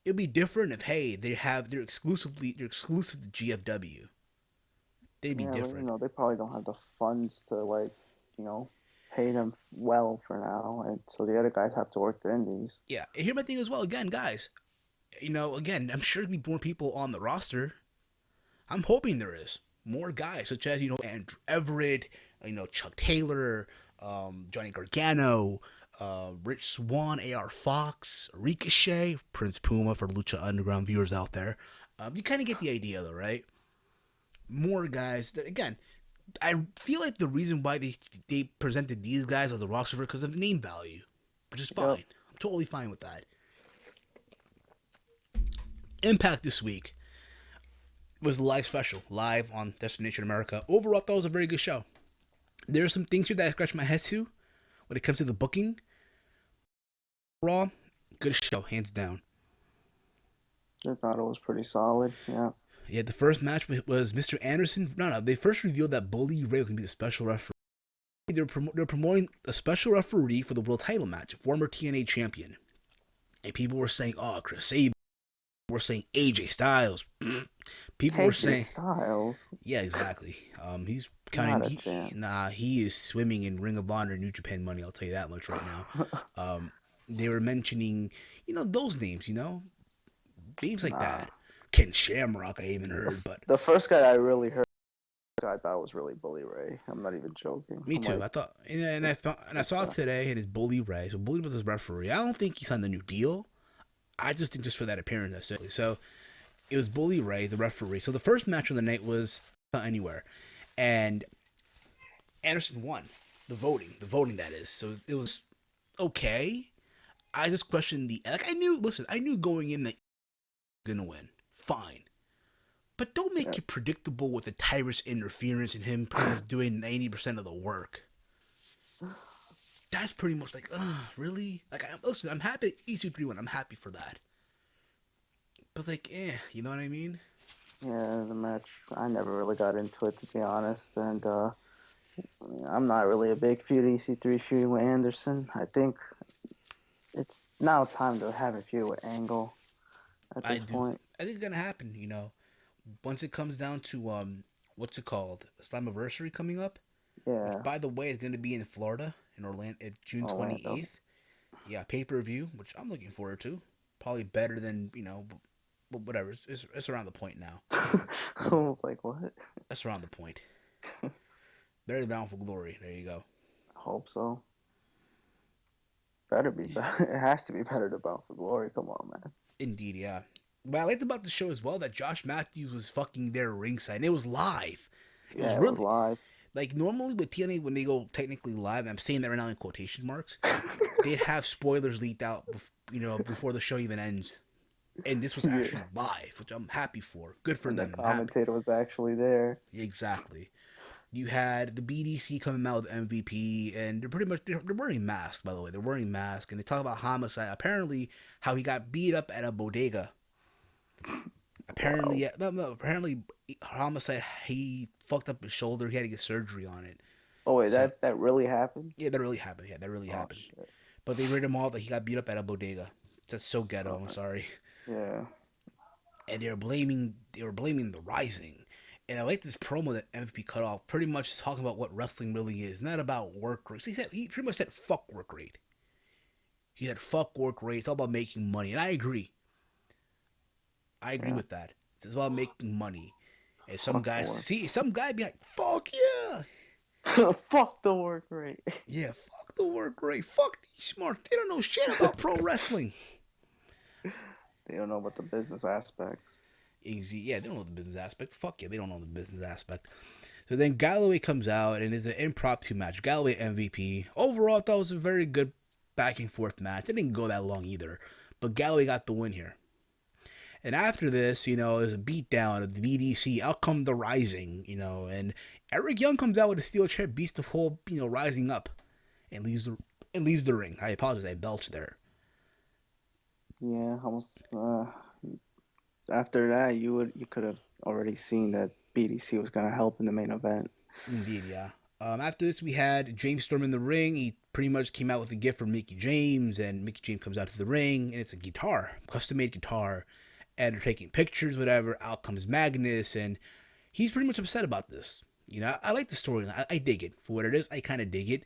It'd be different if they're exclusive to GFW. They'd be different. But, they probably don't have the funds to pay them well for now, and so the other guys have to work the indies. Yeah, and here's my thing as well. Again, guys, again, I'm sure there'll be more people on the roster. I'm hoping there is more guys, such as Andrew Everett, Chuck Taylor, Johnny Gargano, Rich Swann, AR Fox, Ricochet, Prince Puma for Lucha Underground viewers out there. You kind of get the idea, though, right? More guys. Again, I feel like the reason why they presented these guys on the roster because of the name value, which is fine. Yep. I'm totally fine with that. Impact this week was a live special, live on Destination America. Overall, I thought it was a very good show. There are some things here that I scratch my head to when it comes to the booking. Raw, good show, hands down. I thought it was pretty solid, yeah. Yeah, the first match was Mr. Anderson. No, they first revealed that Bully Ray was going to be the special referee. They're promoting a special referee for the world title match, a former TNA champion. And people were saying, Chris Sabin. We're saying AJ Styles. People were saying Styles. Yeah, exactly. He's kind of he is swimming in Ring of Honor, New Japan money. I'll tell you that much right now. They were mentioning, those names, names like that. Ken Shamrock, I even heard, but the first guy I really heard, I thought was really Bully Ray. I'm not even joking. Me too. I thought, and I saw it today, and it's Bully Ray. So Bully was his referee. I don't think he signed the new deal. I just think just for that appearance, that's it. So it was Bully Ray, the referee. So the first match of the night was Anywhere, and Anderson won the voting that is. So it was okay. I just questioned I knew going in that he was gonna win. Fine. But don't make it predictable with the Tyrus interference and him pretty much doing 90% of the work. That's pretty much like, really? Like, listen, I'm happy. EC3 won. I'm happy for that. But like, you know what I mean? Yeah, the match, I never really got into it, to be honest. And I'm not really a big feud EC3 feuding with Anderson. I think it's now time to have a feud with Angle at I this do. point. I think it's gonna happen. Once it comes down to what's it called, Slammiversary coming up, which Yeah, by the way is gonna be in Florida in Orlando, June Orlando. 28th. Yeah, pay-per-view, which I'm looking forward to. Probably better than but whatever. It's around the point now. I was like, what? That's around the point. Better than Bound for Glory. There you go. I hope so. Better be better. It has to be better than Bound for Glory. Come on, man. Indeed, yeah. But I liked about the show as well that Josh Matthews was fucking there ringside. And it was live. It was Yeah, it was really live. like normally with TNA when they go technically live. I'm saying that right now in quotation marks. They'd have spoilers leaked out, before the show even ends. And this was actually live, which I'm happy for. Good for And the them. I'm happy. commentator was actually there. Exactly. You had the BDC coming out with MVP, and they're wearing masks. By the way, they're wearing masks, and they talk about Homicide. Apparently, how he got beat up at a bodega. Apparently, apparently, Homicide, he fucked up his shoulder. He had to get surgery on it. Oh wait, So that really happened? yeah, that really happened. Yeah, that really Oh happened. shit. But they read him all that he got beat up at a bodega. That's so ghetto. I'm sorry. Yeah. And they were blaming the Rising. And I like this promo that MVP cut off, pretty much talking about what wrestling really is, not about work rate. He pretty much said fuck work rate. He said fuck work rate. It's all about making money, and I agree. I agree with that. It's about making money. And some Fuck guys work. see some guy be like, fuck yeah, Fuck the work rate. yeah, fuck the work rate, fuck these smart. They don't know shit about pro wrestling. They don't know about the business aspects. Easy, yeah, they don't know the business aspect. Fuck yeah, they don't know the business aspect. So then Galloway comes out and is an impromptu match. Galloway MVP. Overall, I thought it was a very good back and forth match. It didn't go that long either, but Galloway got the win here. And after this, there's a beatdown of the BDC. Out come the Rising, and Eric Young comes out with a steel chair, beats the whole, Rising up, and leaves the ring. I apologize, I belched there. Yeah, almost. After that, you could have already seen that BDC was gonna help in the main event. Indeed, yeah. After this, we had James Storm in the ring. He pretty much came out with a gift from Mickey James, and Mickey James comes out to the ring, and it's a guitar, custom-made guitar, and they're taking pictures, whatever. Out comes Magnus, and he's pretty much upset about this. I like the storyline. I dig it for what it is. I kind of dig it.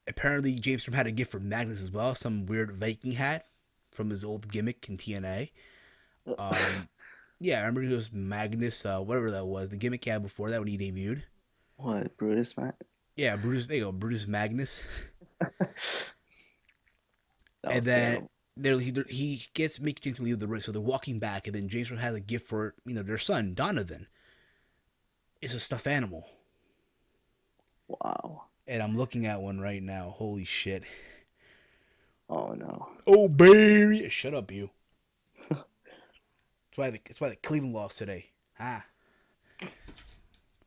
Apparently, James Storm had a gift for Magnus as well, some weird Viking hat from his old gimmick in TNA. Yeah, I remember he was Magnus, whatever that was, the gimmick he had before that when he debuted. What, Brutus, man? Yeah, Brutus. There you go, Brutus Magnus. That And was then terrible. he gets Mickey James to leave the ring, so they're walking back, and then James Storm has a gift for their son Donovan. It's a stuffed animal, Wow. and I'm looking at one right now. Holy shit! Oh no. Oh baby, shut up, you. That's why the Cleveland lost today.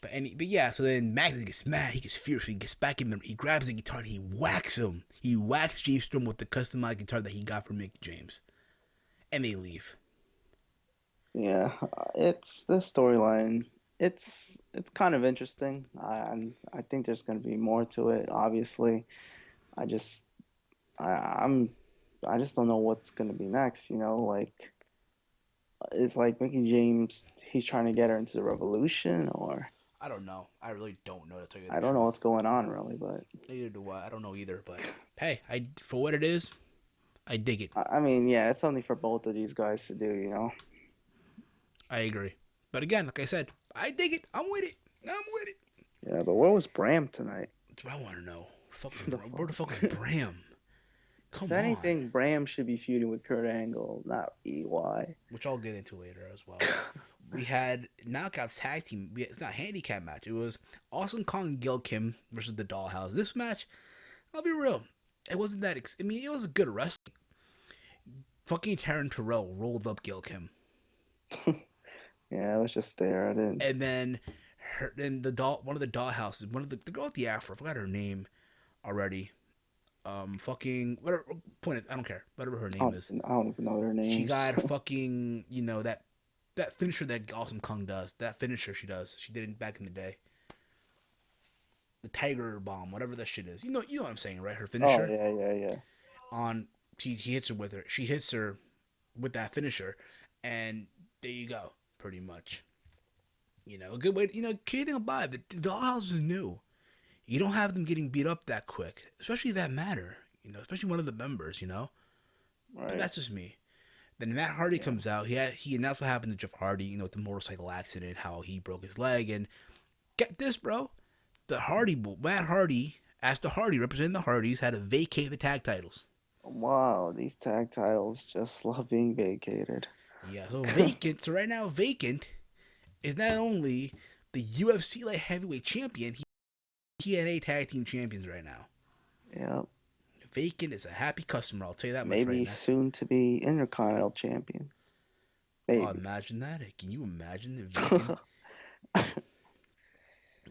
But yeah, so then Magnus gets mad, he gets furious, he gets back in there, he grabs the guitar and he whacks him. He whacks James Storm with the customized guitar that he got from Mickey James. And they leave. Yeah, it's the storyline. It's kind of interesting. I think there's going to be more to it. Obviously, I just I'm I just don't know what's going to be next. Like it's like Mickey James. He's trying to get her into the Revolution, or I don't know. I really don't know to tell you the I don't know what's truth. going on really. But Neither do I. I don't know either, but hey, for what it is, I dig it. I mean, yeah, it's something for both of these guys to do. I agree. But again, like I said, I dig it. I'm with it. I'm with it. Yeah, but where was Bram tonight? That's what I want to know. Where the fuck is Bram? Come If on. anything, Bram should be feuding with Kurt Angle, not EY. Which I'll get into later as well. We had Knockouts tag team. It's not a handicap match. It was Awesome Kong and Gil Kim versus the Dollhouse. This match, I'll be real, it wasn't that. It was a good wrestling. Fucking Taryn Terrell rolled up Gil Kim. Yeah, I was just there. I didn't. And then then one of the doll houses, one of the girl with the afro, I forgot her name already. Fucking whatever. Point it. I don't care. Whatever her name is. I don't even know their She names. got fucking that finisher that Awesome Kong does. That finisher she does. She did it back in the day. The Tiger Bomb, whatever that shit is. You know what I'm saying, right? Her Oh finisher yeah, yeah, yeah. on he hits her with her. She hits her with that finisher, and there you go. Pretty much. A good way. Creating a vibe. The Dollhouse is new. You don't have them getting beat up that quick, especially that matter. Especially one of the members. But Right. that's just me. Then Matt Hardy comes out. He announced what happened to Jeff Hardy. With the motorcycle accident, how he broke his leg, and get this, bro. Matt Hardy, as the Hardy representing the Hardys, had to vacate the tag titles. Wow, these tag titles just love being vacated. Yeah, so vacant. So right now, vacant is not only the UFC light heavyweight champion, he's TNA tag team champions right now. Yep. Vacant is a happy customer. I'll tell you that much right Maybe now. soon to be Intercontinental Champion. Maybe. Oh, imagine that. Can you imagine the vacant?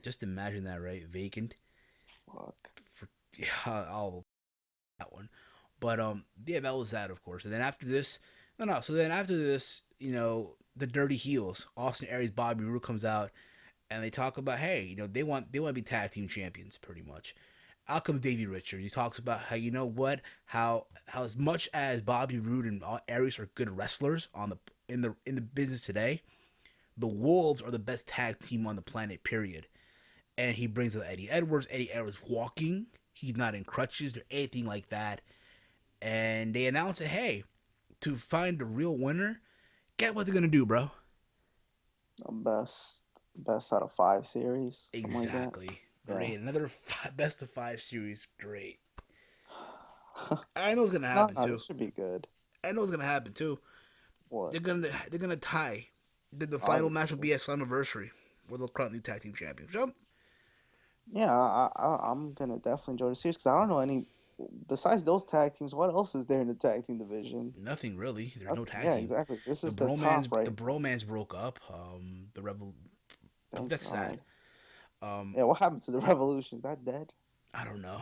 Just imagine that, right? Vacant. Fuck. Yeah, I'll that one. But yeah, that was that, of course. And then after this, no. So then after this, the Dirty Heels, Austin Aries, Bobby Roode comes out, and they talk about, hey, they want to be tag team champions, pretty much. Out comes Davey Richards. He talks about how how as much as Bobby Roode and Aries are good wrestlers in the business today, the Wolves are the best tag team on the planet. Period. And he brings up Eddie Edwards. Eddie Edwards walking. He's not in crutches or anything like that. And they announce it, hey, to find the real winner, get what they're gonna do, bro. A best out of 5 series. Exactly. Like Great. yeah. Another best of 5 series. Great. I know it's gonna No, happen no, too. this should be good. I know it's gonna happen too. What? They're gonna tie. The final match will Obviously. be at Slammiversary, where they'll crown new tag team champions. Jump. Yeah, I'm gonna definitely enjoy the series because I don't know any besides those tag teams. What else is there in the tag team division? Nothing really. There's no tag Yeah, team. exactly. This The is the top, the right? bromance broke up. The rebel. But Thank that's sad. God. Yeah, what happened to the Revolution? Is that dead? I don't know.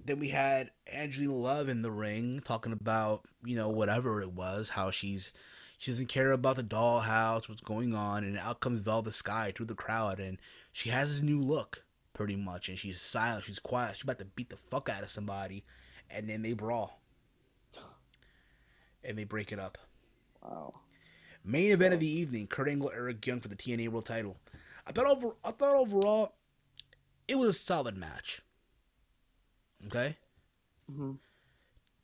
Then we had Angelina Love in the ring talking about whatever it was, how she doesn't care about the dollhouse, what's going on, and out comes Velvet Sky through the crowd, and she has this new look pretty much, and she's silent, she's quiet, she's about to beat the fuck out of somebody, and then they brawl and they break it up. Wow. Main event of the evening: Kurt Angle, Eric Young for the TNA World Title. I thought overall it was a solid match. Okay? Mm-hmm.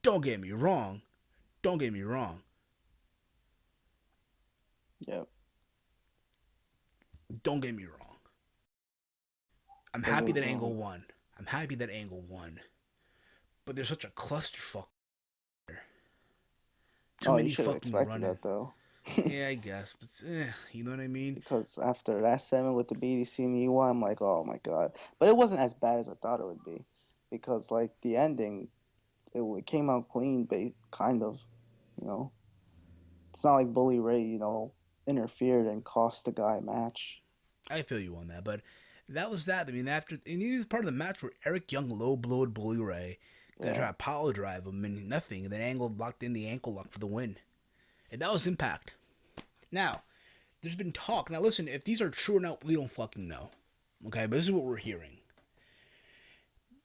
Don't get me wrong. Don't get me wrong. Yep. Don't get me wrong. I'm Don't happy get that me Angle wrong. won. I'm happy that Angle won. But there's such a clusterfuck there. Too Oh, you many should have fucking expected running. that though. Yeah, I guess. But you know what I mean? Because after that segment with the BDC and the UI, I'm like, oh my god. But it wasn't as bad as I thought it would be, because like the ending, it came out clean, kind of. You know, it's not like Bully Ray, interfered and cost the guy a match. I feel you on that. But that was that. I mean, and he was part of the match where Eric Young low blowed Bully Ray. Gonna try Yeah. to power drive him and nothing. And then Angle locked in the ankle lock for the win. And that was Impact. Now, there's been talk. Now, listen, if these are true or not, we don't fucking know. Okay, but this is what we're hearing.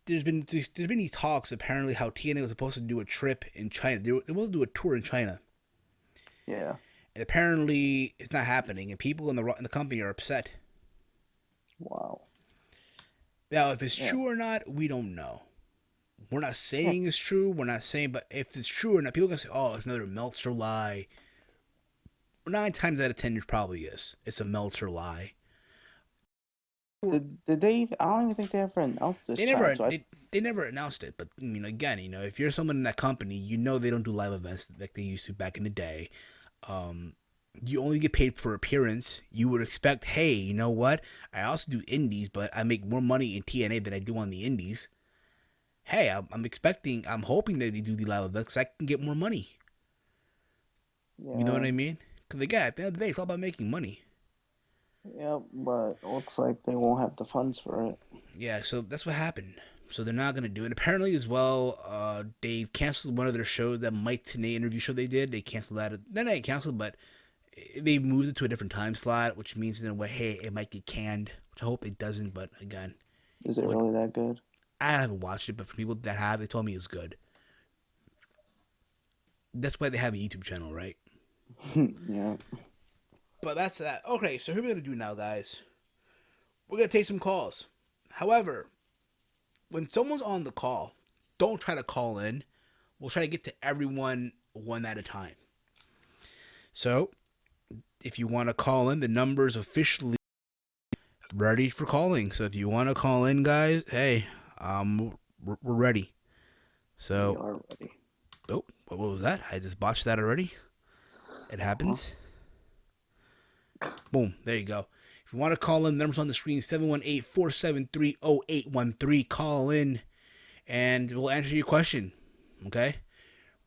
There's been these talks apparently how TNA was supposed to do a trip in China. They were supposed to do a tour in China, Yeah. and apparently it's not happening. And people in the company are upset. Wow. Now, if it's Yeah. true or not, we don't know. We're not Yeah. saying it's true. We're not saying, but if it's true or not, people can say, "Oh, it's another Meltzer lie." 9 times out of 10, it probably is. It's a Meltzer lie. Did they even, I don't even think they ever announced this They never China, so they never announced it, but again, if you're someone in that company, they don't do live events like they used to back in the day. You only get paid for appearance. You would expect, hey, you know what? I also do indies, but I make more money in TNA than I do on the indies. Hey, I'm hoping that they do the live events so I can get more money. yeah. You know what I mean? Because again, at the end of the day, it's all about making money. Yep, but it looks like they won't have the funds for it. Yeah, so that's what happened. So they're not gonna do it. And apparently, as well, they've canceled one of their shows, that Mike Tenay interview show they did. They canceled that. Then they canceled, but they moved it to a different time slot, which means in a way, hey, it might get canned. Which I hope it doesn't. But again, Is it what really that good? I haven't watched it, but for people that have, they told me it's good. That's why they have a YouTube channel, right? Yeah. But that's that. Okay, so here we're gonna do now, guys. We're gonna take some calls. However, when someone's on the call, don't try to call in. We'll try to get to everyone one at a time. So, if you want to call in, the number's officially ready for calling. So, if you want to call in, guys, hey, we're ready. We So, are ready. oh, what was that? I just botched that already. It happens. Boom, there you go. If you want to call in, the number's on the screen, 718-473-0813. Call in, and we'll answer your question, okay?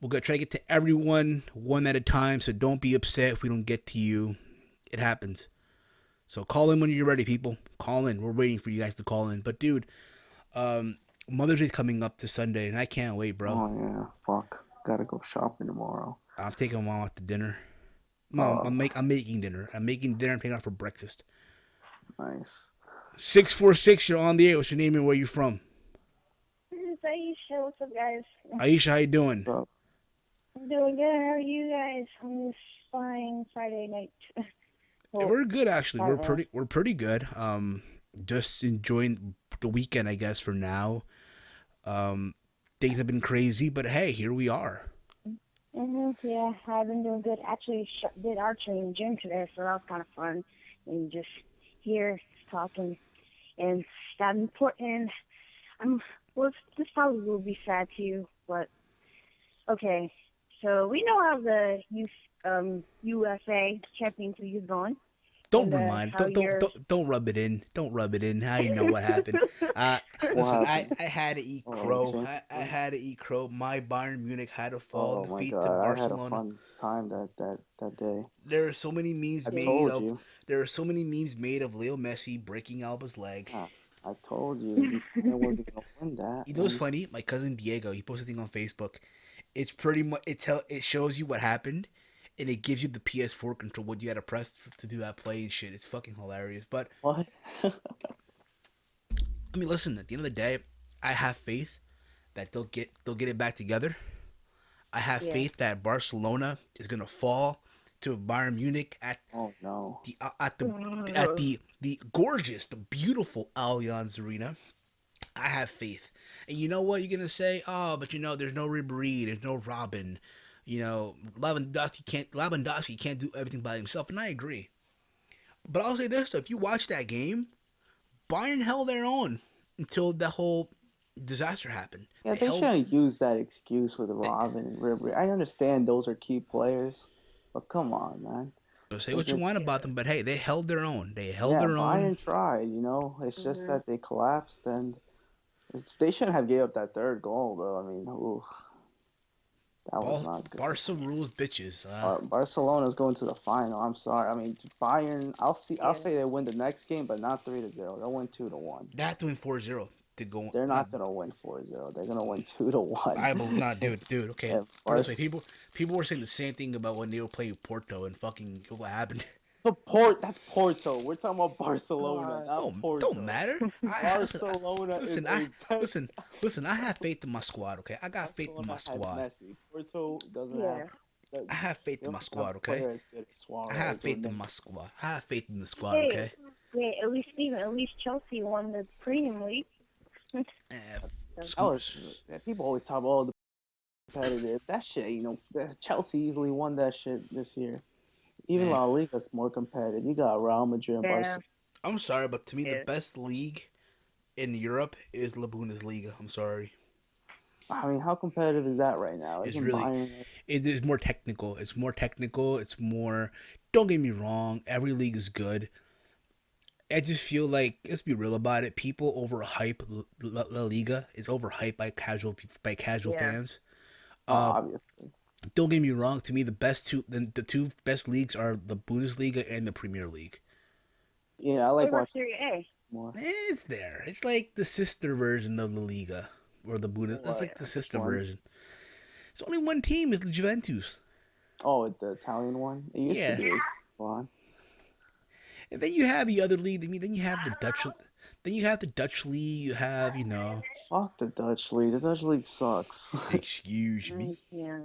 We're going to try to get to everyone one at a time, so don't be upset if we don't get to you. It happens. So call in when you're ready, people. Call in. We're waiting for you guys to call in. But, dude, Mother's Day's coming up to Sunday, and I can't wait, bro. Oh, yeah. Fuck. Gotta go shopping tomorrow. I'm taking mom out to dinner. No, I'm making dinner. I'm making dinner and taking out for breakfast. Nice. 646, you're on the air. What's your name and where you from? This is Aisha. What's up, guys? Aisha, how you doing? What's up? I'm doing good. How are you guys on this fine Friday night? We're good, actually. We're pretty good. Just enjoying the weekend, I guess, for now. Things have been crazy, but hey, here we are. Yeah, I've been doing good. Actually, did archery in the gym today, so that was kind of fun. And just here talking and that important. This probably will be sad to you, but okay. So we know how the USA Champions League is going. Don't remind. Don't rub it in. Don't rub it in. How you know what happened? Listen, I had to eat crow. I had to eat crow. My Bayern Munich had to fall in defeat to Barcelona. I had a fun time that day. There are so many memes I told you. There are so many memes made of Leo Messi breaking Alba's leg. I told you. I wasn't gonna win that. You know what's funny? My cousin Diego, he posted a thing on Facebook. It's pretty much it shows you what happened, and it gives you the PS4 control, what you had to press to do that play and shit. It's fucking hilarious. But what? I mean, listen. At the end of the day, I have faith that they'll get it back together. I have faith that Barcelona is gonna fall to Bayern Munich at the gorgeous, the beautiful Allianz Arena. I have faith. And you know what? You're going to say, oh, but there's no Ribéry, there's no Robin. Lewandowski can't do everything by himself. And I agree. But I'll say this, though. If you watch that game, Bayern held their own until the whole disaster happened. Yeah, they shouldn't use that excuse with Robin and Ribéry. I understand those are key players, but come on, man. So say what you want about them, but hey, they held their own. They held their own. Bayern tried, It's just that they collapsed, and they shouldn't have gave up that third goal, though. I mean, that was not good. Barca rules, bitches. Barcelona's going to the final. I'm sorry. I mean, Bayern. I'll say they win the next game, but not 3-0. They'll win 2-1. They have to win 4-0 to go. They're not gonna win 4-0. They're gonna win 2-1. I believe not, dude. Okay. Yeah, Honestly, people were saying the same thing about when they were playing Porto and fucking what happened. That's Porto. We're talking about Barcelona, not Porto. Don't matter. Barcelona. Listen. I have faith in my squad. Okay, I got faith in my squad. Messi. Porto doesn't have. I have faith in my squad. Okay. I have faith in my squad. I have faith in the squad. Okay. Yeah, at least Chelsea won the Premium League. People always talk about the competitive. That shit, Chelsea easily won that shit this year. Even La Liga's more competitive. You got Real Madrid and Barcelona. I'm sorry, but to me, the best league in Europe is La Bundesliga. I'm sorry. I mean, how competitive is that right now? It is more technical. It's more technical. It's more. Don't get me wrong. Every league is good. I just feel like, let's be real about it. People overhype La Liga. It's overhyped by casual fans. Obviously. Don't get me wrong. To me, the two best leagues are the Bundesliga and the Premier League. Yeah, I What like about watching Serie A? more. It's there. It's like the sister version of the Liga or the Bundes. It's What? like the Which sister one? version. It's only one team. Is the Juventus. Oh, the Italian one. It used to Yeah, be AC Milan. and then you have the other league. I mean, then you have the Dutch. Then you have the Dutch league. You have Fuck the Dutch league. The Dutch league sucks. Excuse me. Yeah.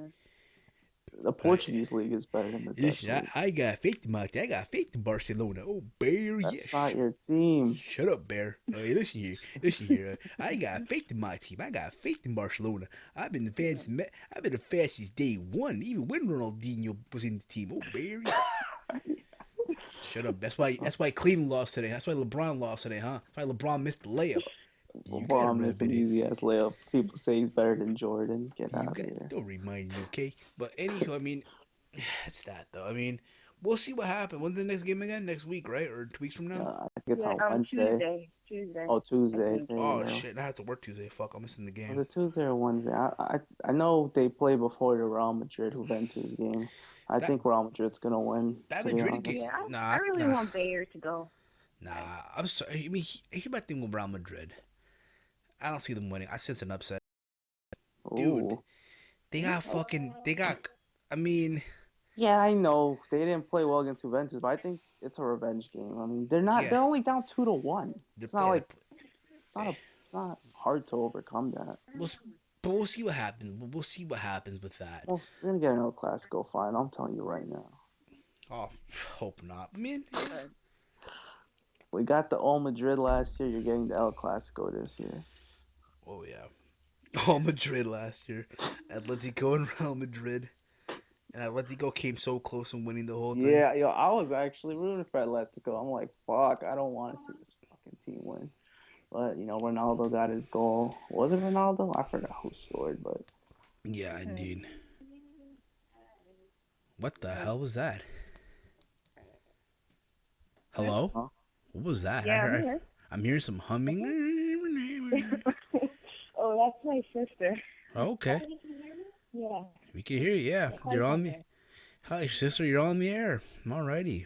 The I Portuguese league is better than the Dutch listen. league. I got faith in my. I got faith in Barcelona. Oh, Bear, yes. That's not your team. Shut up, Bear. Hey, listen here. Listen here. I got faith in my team. I got faith in Barcelona. I've been the fans. I've been the fans since day one, even when Ronaldinho was in the team. Oh, Bear. Shut up. That's why. That's why Cleveland lost today. That's why LeBron lost today, huh? That's why LeBron missed the layup. You gotta LeBron missed rub an it in. easy ass layup. People say he's better than Jordan. Get You out of got. here. Don't remind me, okay? But anywho, I mean, it's that though. I mean, we'll see what happens. When's the next game again? Next week, right? Or 2 weeks from now? I think it's Yeah, on Wednesday. Tuesday. Tuesday. Oh, I Tuesday. think. There you Oh go. shit! Now I have to work Tuesday. Fuck! I'm missing the Was game. it Tuesday or Wednesday? I know they play before the Real Madrid Juventus game. I That think Real Madrid's gonna win. that To be Madrid honest. game. Yeah, I Nah, really nah, want Bayer to go. nah. I'm sorry. I mean, here's my thing with Real Madrid. I don't see them winning. I sense an upset, dude. Ooh. They got fucking. They got. I mean, Yeah, I know they didn't play well against Juventus, but I think it's a revenge game. I mean, they're not. yeah. They're only down 2-1. They're, It's not yeah, like it's not hard to overcome that. we'll, but we'll see what happens. We'll see what happens with that. Well, we're gonna get another Clasico final. I'm telling you right now. Oh, hope not. I mean, yeah. We got the All Madrid last year. You're getting the El Clasico this year. Oh yeah. All Madrid last year, Atletico and Real Madrid, and Atletico came so close in winning the whole thing. Yeah, yo, I was actually rooting for Atletico. I'm like, fuck, I don't want to see this fucking team win. But Ronaldo got his goal. Was it Ronaldo? I forgot who scored, but Yeah, indeed. What the hell was that? Hello? huh? What was that? Yeah, I'm here. I'm hearing some humming. Oh, that's my sister. Okay, Yeah. we can hear you. Yeah, you're on the. Hi, sister. You're on the air. Alrighty.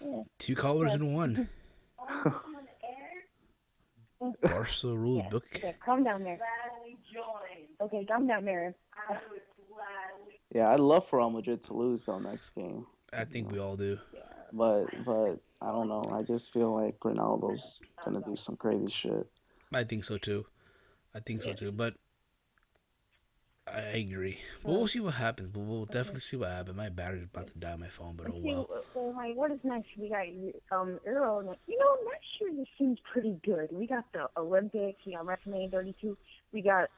Yeah. 2 callers in one. Barca rule Yeah. book. Yeah, calm down there. Okay, calm down there. Yeah, I'd love for Real Madrid to lose though next game. I think we all do. But I don't know. I just feel like Ronaldo's gonna do some crazy shit. I think so too. I think so too. But I agree. But we'll see what happens. We'll definitely see what happens. My battery's about to die on my phone, but oh well. Like, what is next? We got Euro. Next year this seems pretty good. We got the Olympics. We got WrestleMania 32. We got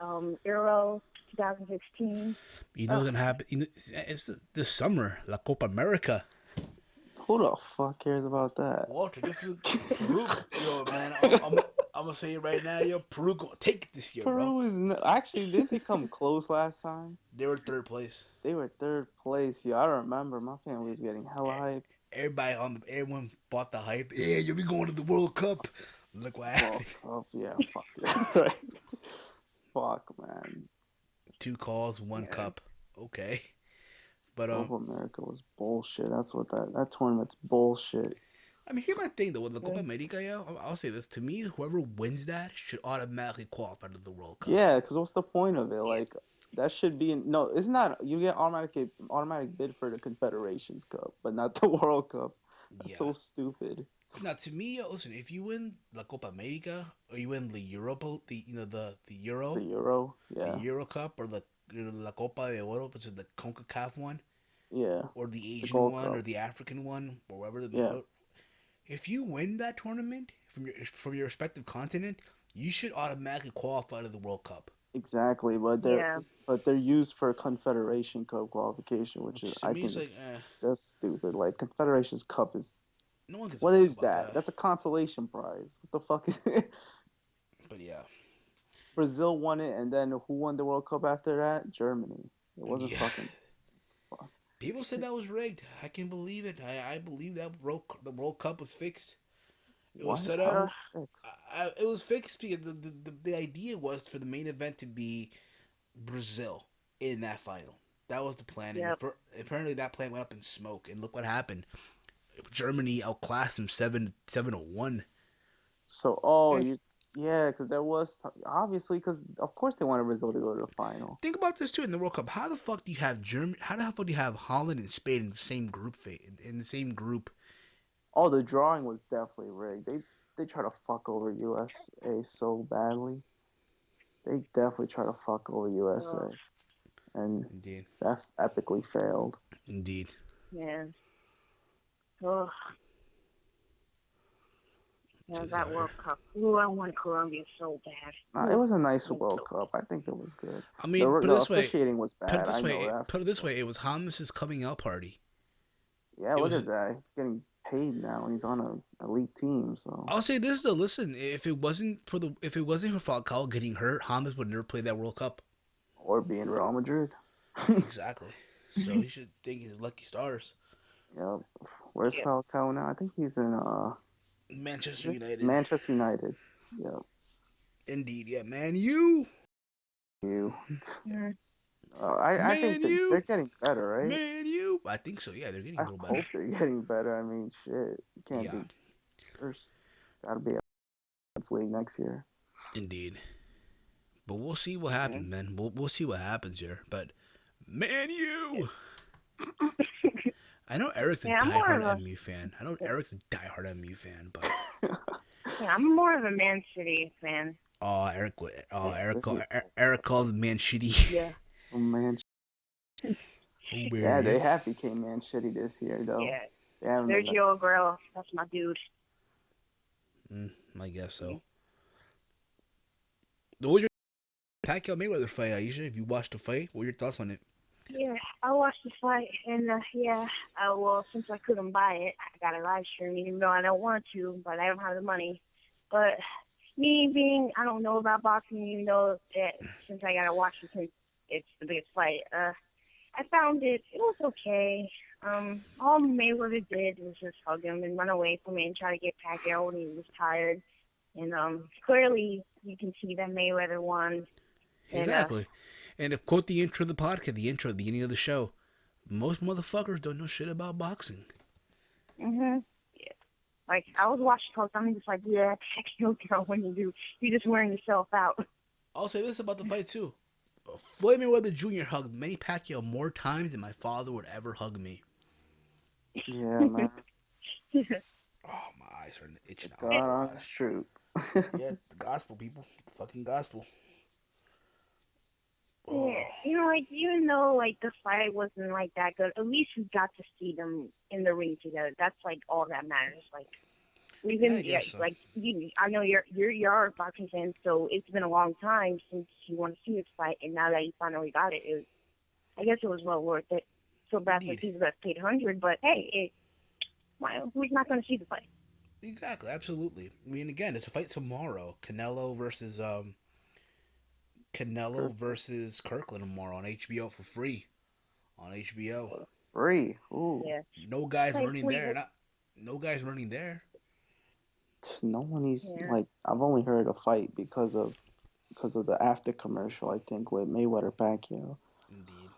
Euro 2016. You know what's gonna happen? It's this summer, La Copa America. Who the fuck cares about that? Walter, this is Peru. Yo, man, I'm gonna say it right now. Yo, Peru gonna take it this year, bro. Peru is actually didn't they come close last time? They were 3rd place. They were 3rd place. Yeah, I remember. My family was getting hella hype. Everyone bought the hype. Yeah, you'll be going to the World Cup. Look what happened. World Cup, yeah, fuck yeah, right. Fuck, man. 2 calls, 1 cup. Okay, but Copa America was bullshit. That's what that tournament's bullshit. I mean, here's my thing though with the Copa America. Yo, I'll say this: to me, whoever wins that should automatically qualify to the World Cup. Yeah, because what's the point of it? Like that should be no. It's not. You get automatic bid for the Confederations Cup, but not the World Cup. That's so stupid. Now, to me, listen, if you win La Copa America or you win the Europa, the Euro, The Euro, the yeah, Euro Cup or the La Copa de Oro, which is the CONCACAF one, yeah, or the Asian Gold one Cup. or the African one, or wherever Yeah. if you win that tournament from your respective continent, you should automatically qualify to the World Cup. Exactly, but they're used for Confederation Cup qualification, which is Which to I me think is like, that's stupid. Like Confederations Cup is no one gives what a fuck is about that? That's a consolation prize. What the fuck is it? But yeah, Brazil won it, and then who won the World Cup after that? Germany. It wasn't yeah. fucking. People said that was rigged. I can believe it. I believe that the World Cup was fixed. It was What? set How up. was it fixed? It was fixed because the idea was for the main event to be Brazil in that final. That was the plan, and Yep. apparently that plan went up in smoke. And look what happened. Germany outclassed him 7-1. So, oh, yeah, because there was obviously because of course they wanted Brazil to go to the final. Think about this too in the World Cup. How the fuck do you have Germany? How the fuck do you have Holland and Spain in the same group? In the same group. Oh, the drawing was definitely rigged. They try to fuck over USA so badly. They definitely try to fuck over USA, and Indeed. that epically failed. Indeed. Yeah. Oh, yeah, that World Cup. Ooh, I want Colombia so bad. It Ooh, was a nice me World too. Cup. I think it was good. I mean, The officiating was bad. I know that. Put it this way. It was Hamas's coming out party. Yeah, It look was. at that. He's getting paid now, and he's on an elite team. So, I'll say this though. Listen, if it wasn't for Falcao getting hurt, Hamas would never play that World Cup. or being Real Madrid. Exactly. So he should thank his lucky stars. Yep. Where's Yeah. Falcao now? I think he's in Manchester United. Manchester United. Yep. Indeed, yeah, man. You, You. Yeah. I think man, you, they're getting better, right? man, you. I think so. Yeah, they're getting I a little hope better. they're getting better. I mean, shit, you can't Yeah, be first. Gotta be a league next year. indeed. But we'll see what happens, man. We'll see what happens here. But man, you. I know Eric's a Yeah, I'm more diehard of a MU fan. I know Eric's a diehard MU fan, but yeah, I'm more of a Man City fan. oh, Eric, oh, That's it. Eric calls man shitty. Yeah. Oh man. Oh, Yeah, they man. have became man shitty this year though. Yeah. They haven't There's been Joe Aguero. That's my dude. I guess so. What was your Pacquiao Mayweather fight, Aisha? If you watched the fight, what were your thoughts on it? Yeah, I watched the fight, and yeah, well, since I couldn't buy it, I got a live stream, even though I don't want to, but I don't have the money. But me being, I don't know about boxing, even though that since I gotta watch it since it's the biggest fight, I found it was okay. All Mayweather did was just hug him and run away from it and try to get Pacquiao when he was tired. And clearly you can see that Mayweather won. Exactly. And to quote the intro of the podcast, the intro at the beginning of the show, most motherfuckers don't know shit about boxing. Yeah. Like, I was watching talk, I'm just like, yeah, Pacquiao girl, when you do, you're just wearing yourself out. I'll say this about the fight too. Floyd Mayweather Jr. hugged Manny Pacquiao more times than my father would ever hug me. Yeah, man. Oh, my eyes are itching out. God honest truth. Yeah, the gospel, people. The fucking gospel. Yeah, you know, like, even though, like, the fight wasn't, like, that good, at least we got to see them in the ring together. That's, like, all that matters. Like, we've been, I guess so. like, I know you're a boxing fan, so it's been a long time since you want to see this fight, and now that you finally got it, I guess it was well worth it. So bad for Indeed. people that paid 100, but hey, who's not going to see the fight? Exactly, absolutely. I mean, again, it's a fight tomorrow. Canelo versus Kirkland tomorrow on HBO for free. On HBO. Free. Ooh. Yeah. No guys Like, running there. No guys running there. No one is Yeah. like I've only heard a fight because of the after commercial, I think, with Mayweather Pacquiao. Indeed.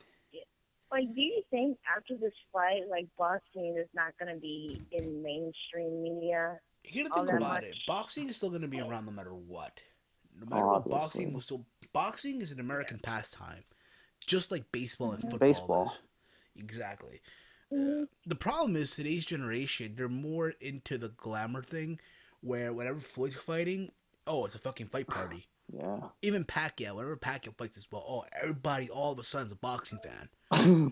Like, do you think after this fight, like, boxing is not going to be in mainstream media? You gotta all think that about much? it. Boxing is still gonna be around no matter what. No matter what, Obviously. boxing is an American pastime, just like baseball and football Baseball. is. Exactly. The problem is today's generation, they're more into the glamour thing, where whenever Floyd's fighting, oh, it's a fucking fight party. Yeah. Even Pacquiao, whenever Pacquiao fights as well, oh, everybody all of a sudden is a boxing fan.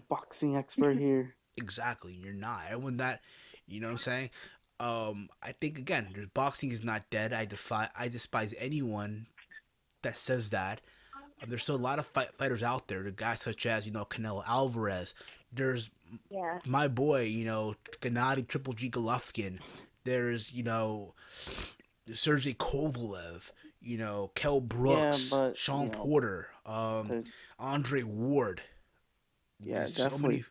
Boxing expert here. Exactly, you're not. Everyone that, you know what I'm saying? I think again, boxing is not dead. I despise anyone that says that. There's still a lot of fighters out there. The guys such as Canelo Alvarez. There's Yeah. my boy, Gennady Triple G Golovkin. There's Sergey Kovalev. Kell Brooks, but, Sean Porter, Andre Ward. Yeah, There's definitely. so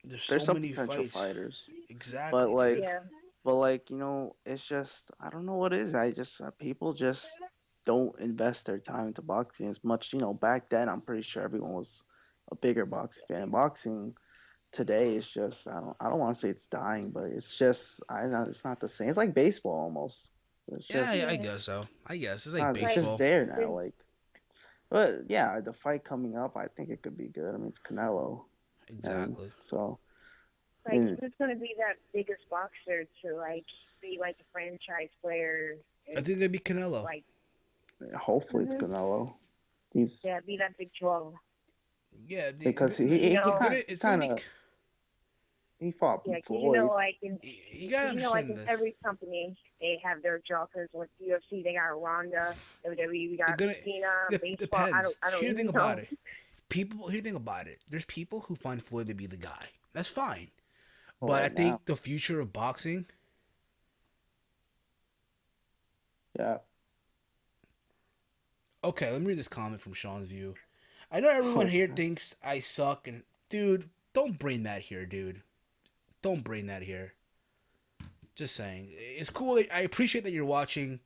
many. There's some many potential fights. fighters. Exactly. But like, dude. Yeah. it's just I don't know what it is. I just people just don't invest their time into boxing as much. Back then I'm pretty sure everyone was a bigger boxing fan. Boxing today is just I don't want to say it's dying, but it's just it's not the same. It's like baseball almost. It's Yeah, just I guess so. I guess it's like it's just baseball. there now. Like, but yeah, the fight coming up, I think it could be good. I mean, it's Canelo, and Exactly. so Like, and, who's gonna be that biggest boxer to like be like a franchise player? I think it'd be Canelo. Like, hopefully it's Canelo. He's yeah, be that big 12. Yeah, because You know, it's gonna be. he fought yeah, 'cause Floyd. You gotta like understand in this. every company they have their jokers. With UFC, they got Ronda. WWE, we got Cena. Baseball, Depends. I don't Here's the thing know. about it. Here's the thing about it. There's people who find Floyd to be the guy. That's fine. But I Right now, think the future of boxing. yeah. Okay, let me read this comment from Sean's view. I know everyone here Okay. thinks I suck, and dude, don't bring that here, dude. Don't bring that here. Just saying, it's cool. I appreciate that you're watching.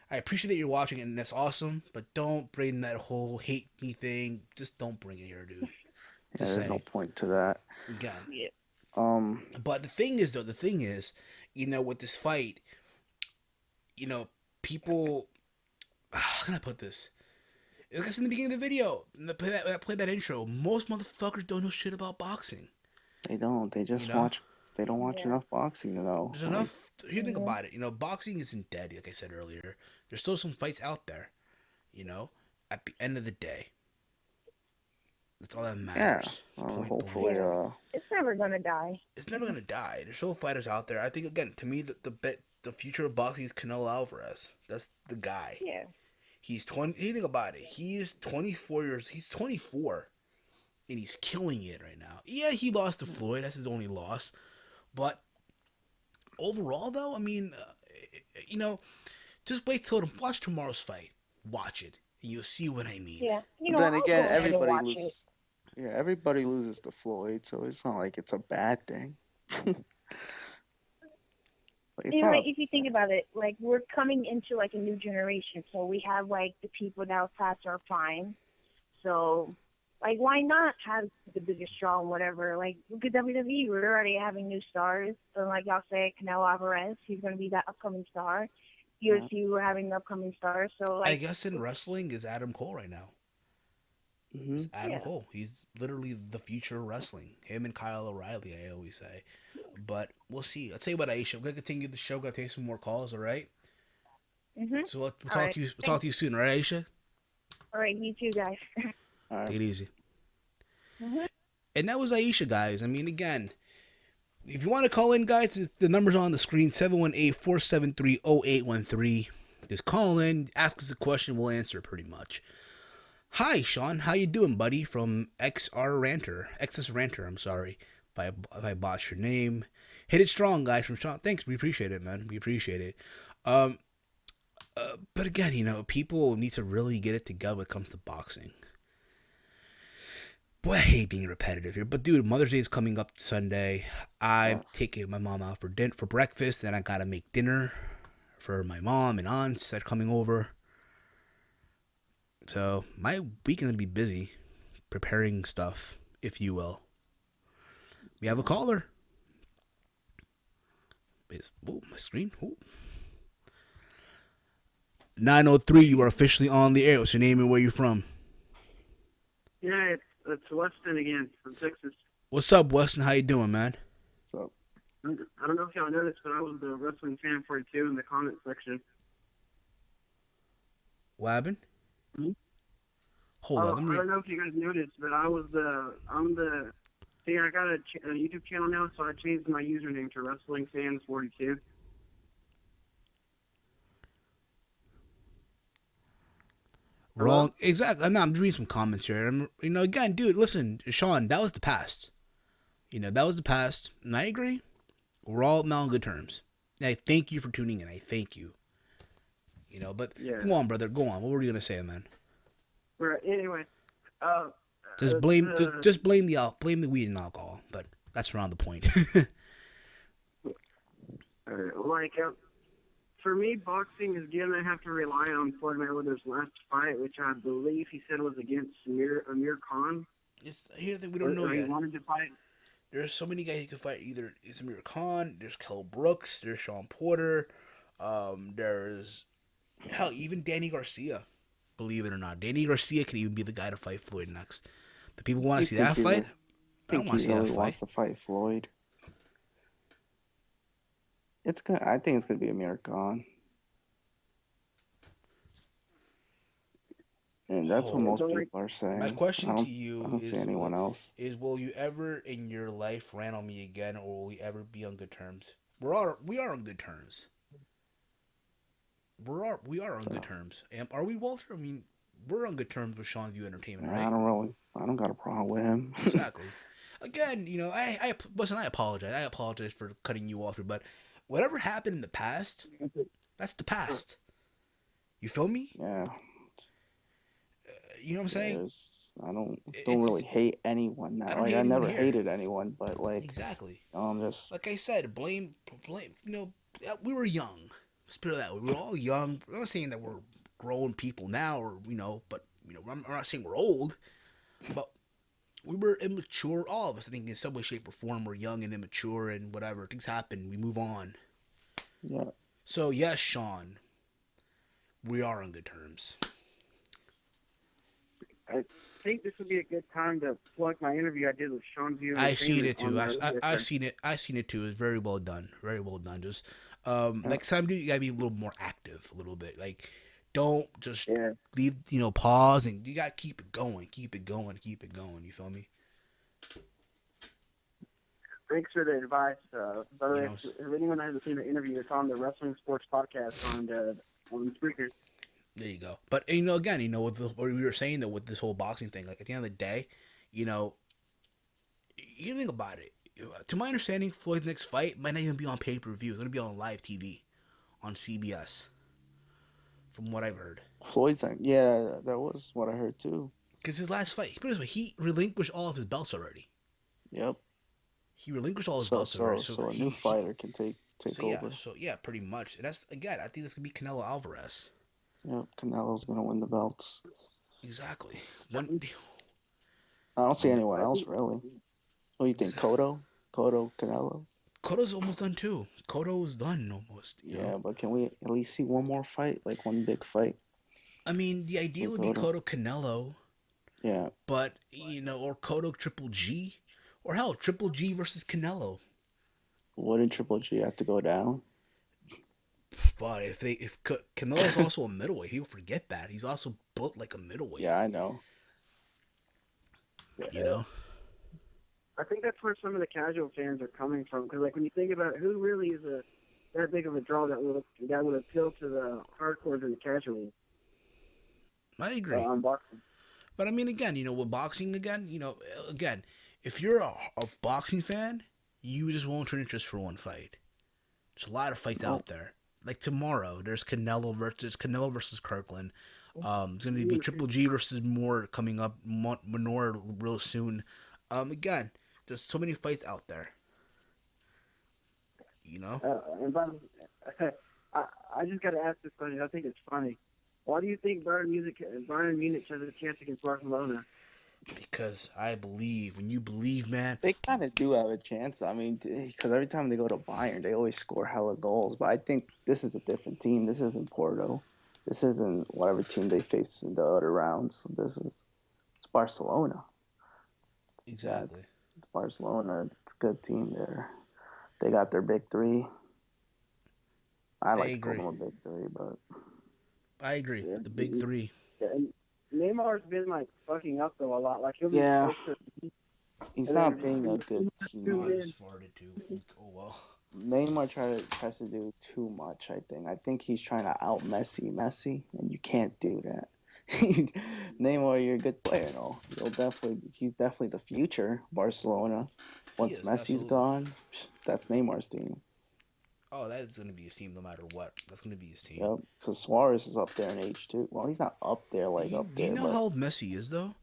I appreciate that you're watching, and that's awesome. But don't bring that whole hate me thing. Just don't bring it here, dude. Yeah, Just there's no saying. point to that. Again. Yeah. But the thing is, though, with this fight, people. How can I put this? Like I said in the beginning of the video, play that intro. Most motherfuckers don't know shit about boxing. They don't. They You just know, watch. They don't watch enough boxing to know. there's Like, enough. You think about it. Boxing isn't dead. Like I said earlier, there's still some fights out there. At the end of the day, that's all that yeah. matters. Point Hopefully, blank. It's never gonna die. It's never gonna die. There's still fighters out there. I think again, to me, the future of boxing is Canelo Alvarez. That's the guy. Yeah. He's 20. You think about it. He's 24 years. He's 24, and he's killing it right now. Yeah, he lost to Floyd. That's his only loss. But overall, though, I mean, just wait till watch tomorrow's fight. Watch it, and you'll see what I mean. Yeah. then I'll again, go ahead and everybody watch loses. Yeah, everybody loses to Floyd, so it's not like it's a bad thing. Like, it's not like if you think about it, like we're coming into like a new generation, so we have like the people now past our prime. So, like, why not have the biggest draw and whatever? Like, look at WWE. We're already having new stars. So, like y'all say, Canelo Alvarez, he's going to be that upcoming star. UFC, we're having the upcoming stars. So, like, I guess in wrestling is Adam Cole right now. It's Adam Cole. He's literally the future of wrestling. Him and Kyle O'Reilly, I always say. But we'll see. I'll tell you about Aisha. We're gonna continue the show. Gonna take some more calls. All right. So we'll talk to you. We'll talk to you soon. All right, Aisha. All right, you too, guys. Take it easy. And that was Aisha, guys. I mean, again, if you want to call in, guys, the number's on the screen: 718-473-0813. Just call in, ask us a question, we'll answer pretty much. Hi, Sean. How you doing, buddy? From XS Ranter. I'm sorry if I botched your name. Hit it strong, guys. From Sean. Thanks. We appreciate it, man. We appreciate it. But again, people need to really get it together when it comes to boxing. Boy, I hate being repetitive here. But dude, Mother's Day is coming up Sunday. I'm taking my mom out for breakfast. Then I gotta make dinner for my mom and aunts that are coming over. So my weekend will be busy preparing stuff, if you will. We have a caller. My screen. 903, you are officially on the air. What's your name and where you from? Yeah, it's Weston again from Texas. What's up, Weston? How you doing, man? So, I don't know if y'all noticed, but I was the wrestling fan 42 in the comment section. What happened? Hold I on. don't know if you guys noticed, but I got a YouTube channel now, so I changed my username to Wrestling Fans 42. Wrong. Exactly. I'm just reading some comments here. Again, dude, listen, Sean, that was the past. That was the past. And I agree. We're all now on good terms. And I thank you for tuning in. I thank you. But Go on, brother. Go on. What were you going to say, man? Right. Anyway. Just blame the weed and alcohol. But that's around the point. For me, boxing is going to have to rely on Floyd Mayweather's last fight, which I believe he said was against Amir Khan. Here's the thing: we don't know or he yet. wanted to fight. There's so many guys he could fight. Either it's Amir Khan, there's Kell Brooks, there's Sean Porter, there's hell, even Danny Garcia. Believe it or not, Danny Garcia could even be the guy to fight Floyd next. The people want to You see that fight. I don't think want he to see that really fight. wants to fight Floyd? It's gonna. I think it's gonna be Amir Khan, and that's what Oh, most people are my saying. question to I you don't see anyone else. will you ever in your life ran on me again, or will we ever be on good terms? We are on good terms. We are on good terms. Are we, Walter? I mean, we're on good terms with Sean View Entertainment, right? I don't got a problem with him. Exactly. Again, listen. I apologize. I apologize for cutting you off here, but whatever happened in the past, that's the past. You feel me? Yeah, You know what I'm saying? don't It's really hate anyone I now. don't Like hate I anyone never here. hated anyone, but like Exactly. I'm just Like I said, blame. We were young. Let's put it that way. We were all young. I'm not saying that we're grown people now, or but I'm not saying we're old, but we were immature. All of us, I think, in some way, shape, or form, we're young and immature, and whatever things happen, we move on. yeah. So yes, Sean, we are on good terms. I think this would be a good time to plug my interview I did with Sean View I seen Entertainment it on too. I the seen it. I seen it too. It's very well done. Very well done. Just Yeah. next time, dude, you gotta be a little more active. A little bit. Like, don't just Yeah. leave. Pause, and you gotta keep it going. Keep it going. Keep it going. You feel me? Thanks for the advice. By the You way, know. if anyone hasn't seen the interview, it's on the Wrestling Sports Podcast on Spreaker. There you go. But again, with what we were saying though, with this whole boxing thing, like at the end of the day, you know, you think about it. To my understanding, Floyd's next fight might not even be on pay per view. It's gonna be on live TV, on CBS. From what I've heard. Floyd's like, yeah, that was what I heard too. Because his last fight, put it this way, he relinquished all of his belts already. Yep. He relinquished all his belts already. So a new fighter can take over. So yeah, pretty much. And that's again, I think this could be Canelo Alvarez. Yep. Canelo's gonna win the belts. Exactly. I don't see anyone else really. What do you think, Cotto, Canelo? Cotto's almost done too. Cotto's done almost. Yeah, but can we at least see one more fight, like one big fight? I mean, the idea would be Cotto Canelo. Yeah. But or Cotto Triple G, or hell, Triple G versus Canelo. Wouldn't Triple G have to go down? But if Canelo's also a middleweight, people forget that he's also built like a middleweight. Yeah, I know. You know. I think that's where some of the casual fans are coming from. Because like when you think about it, who really is that big of a draw that would appeal to the hardcores and the casuals? I agree. On boxing. But I mean, again, with boxing, again, if you're a boxing fan, you just won't turn interest for one fight. There's a lot of fights out there. Like tomorrow, there's Canelo versus Kirkland. It's going to be Triple G versus Moore coming up, Manor real soon. Again, there's so many fights out there. And I just got to ask this question. I think it's funny. Why do you think Bayern Munich has a chance against Barcelona? Because I believe, when you believe, man. They kind of do have a chance. I mean, because every time they go to Bayern, they always score hella goals. But I think this is a different team. This isn't Porto. This isn't whatever team they face in the other rounds. It's Barcelona. Exactly. It's Barcelona. It's a good team there. They got their big three. I like to call them a big three, but I agree. Yeah. The big three. Yeah, and Neymar's been like fucking up though a lot. Like he'll be he's not being a good teammate. Oh well. Neymar tries to do too much. I think he's trying to out Messi, and you can't do that. Neymar, you're a good player, though. He's definitely the future Barcelona. Once Messi's gone, that's Neymar's team. Oh, that's going to be his team no matter what. That's going to be his team. Yep, because Suarez is up there in age too. Well, he's not up there up there. You know how old Messi is, though?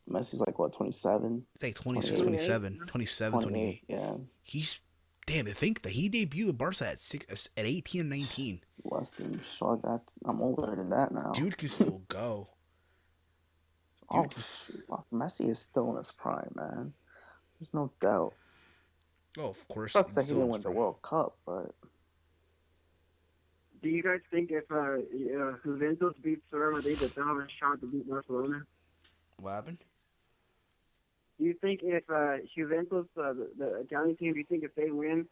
Messi's like, what, 27? It's like 26, 27, 27, 28. Yeah. Damn, to think that he debuted at Barca at 18 and 19. Less than, I'm older than that now. Dude can still go. Oh, dude. Messi is still in his prime, man. There's no doubt. Oh, of course, Sucks he's that he still in didn't his win the prime. World Cup, but Do you guys think if Juventus beats Real Madrid that they'll have a shot to beat Barcelona? What happened? Do you think if Juventus, the Italian team, do you think if they win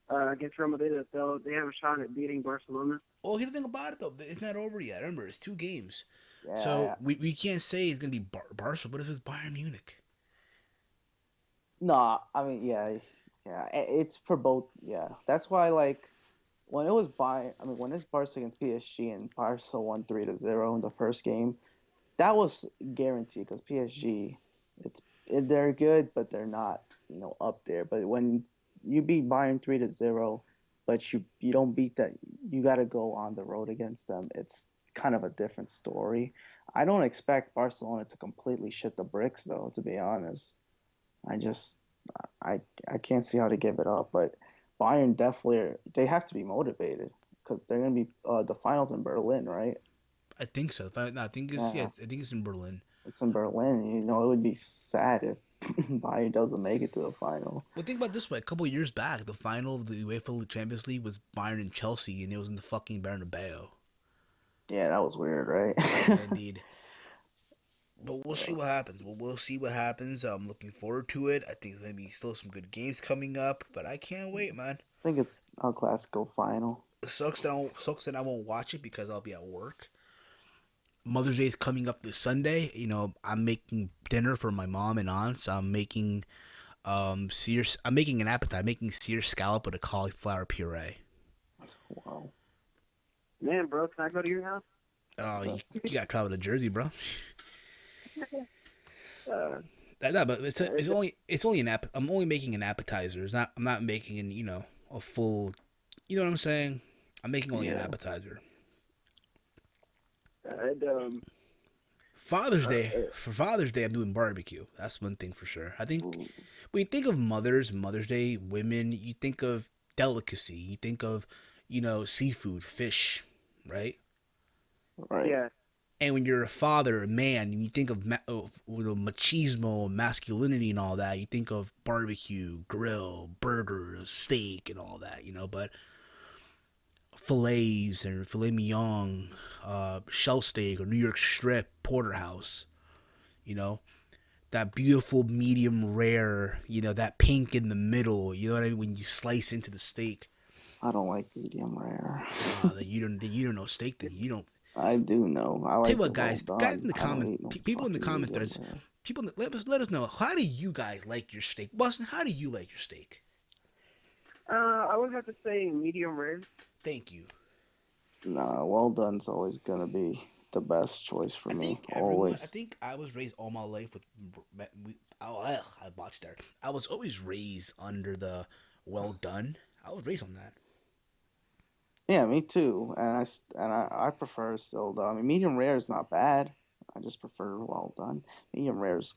against Real Madrid that they have a shot at beating Barcelona? Well, here's the thing about it though. It's not over yet. Remember, it's 2 games. So yeah. we can't say it's gonna be Barca, but it's Bayern Munich. No, I mean, yeah. It's for both. Yeah, that's why like when it was when it's Barca against PSG and Barca won 3-0 in the first game, that was guaranteed because PSG, they're good, but they're not up there. But when you beat Bayern 3-0, but you don't beat that, you got to go on the road against them. It's kind of a different story. I don't expect Barcelona to completely shit the bricks though. To be honest, I just I I can't see how to give it up. But Bayern definitely they have to be motivated because they're gonna be the finals in Berlin, right? I think so. No, I think it's Yeah, I think it's in Berlin. it's in Berlin. It would be sad if Bayern doesn't make it to the final. Well, think about it this way: a couple of years back, the final of the UEFA Champions League was Bayern and Chelsea, and it was in the fucking Bernabeu. Yeah, that was weird, right? Yeah, indeed. But we'll see what happens. We'll see what happens. I'm looking forward to it. I think there's gonna be still some good games coming up, but I can't wait, man. I think it's El Clasico final. It sucks that I won't watch it because I'll be at work. Mother's Day is coming up this Sunday. I'm making dinner for my mom and aunts. I'm making I'm making an appetite. I'm making sear scallop with a cauliflower puree. Wow. Man, bro, can I go to your house? Oh, you gotta travel to Jersey, bro. Uh, No, but it's only an app. I'm only making an appetizer. I'm not making a full. You know what I'm saying? I'm making only an Yeah. appetizer. and, For Father's Day, I'm doing barbecue. That's one thing for sure. I think Ooh, when you think of Mother's Day, women, you think of delicacy. You think of seafood, fish, right? right. yeah, And when you're a father, a man, and you think of machismo, masculinity, and all that, you think of barbecue, grill, burgers, steak, and all that, But fillets and filet mignon, shell steak or New York strip, porterhouse, you know, that beautiful medium rare, that pink in the middle, you know what I mean? When you slice into the steak, I don't like medium rare. then you don't know steak. Then you don't. I do know. I Tell you like what, it well guys in done. the I don't comment, eat no people in the fucking comment medium threads, rare. let us know, how do you guys like your steak? Boston, how do you like your steak? I would have to say medium rare. Thank you. Nah, well done's always gonna be the best choice for me. I Always. think I was raised all my life with. I botched there. I was always raised under the well done. I was raised on that. Yeah, me too. I prefer still though. I mean, medium rare is not bad. I just prefer well done. Medium rare is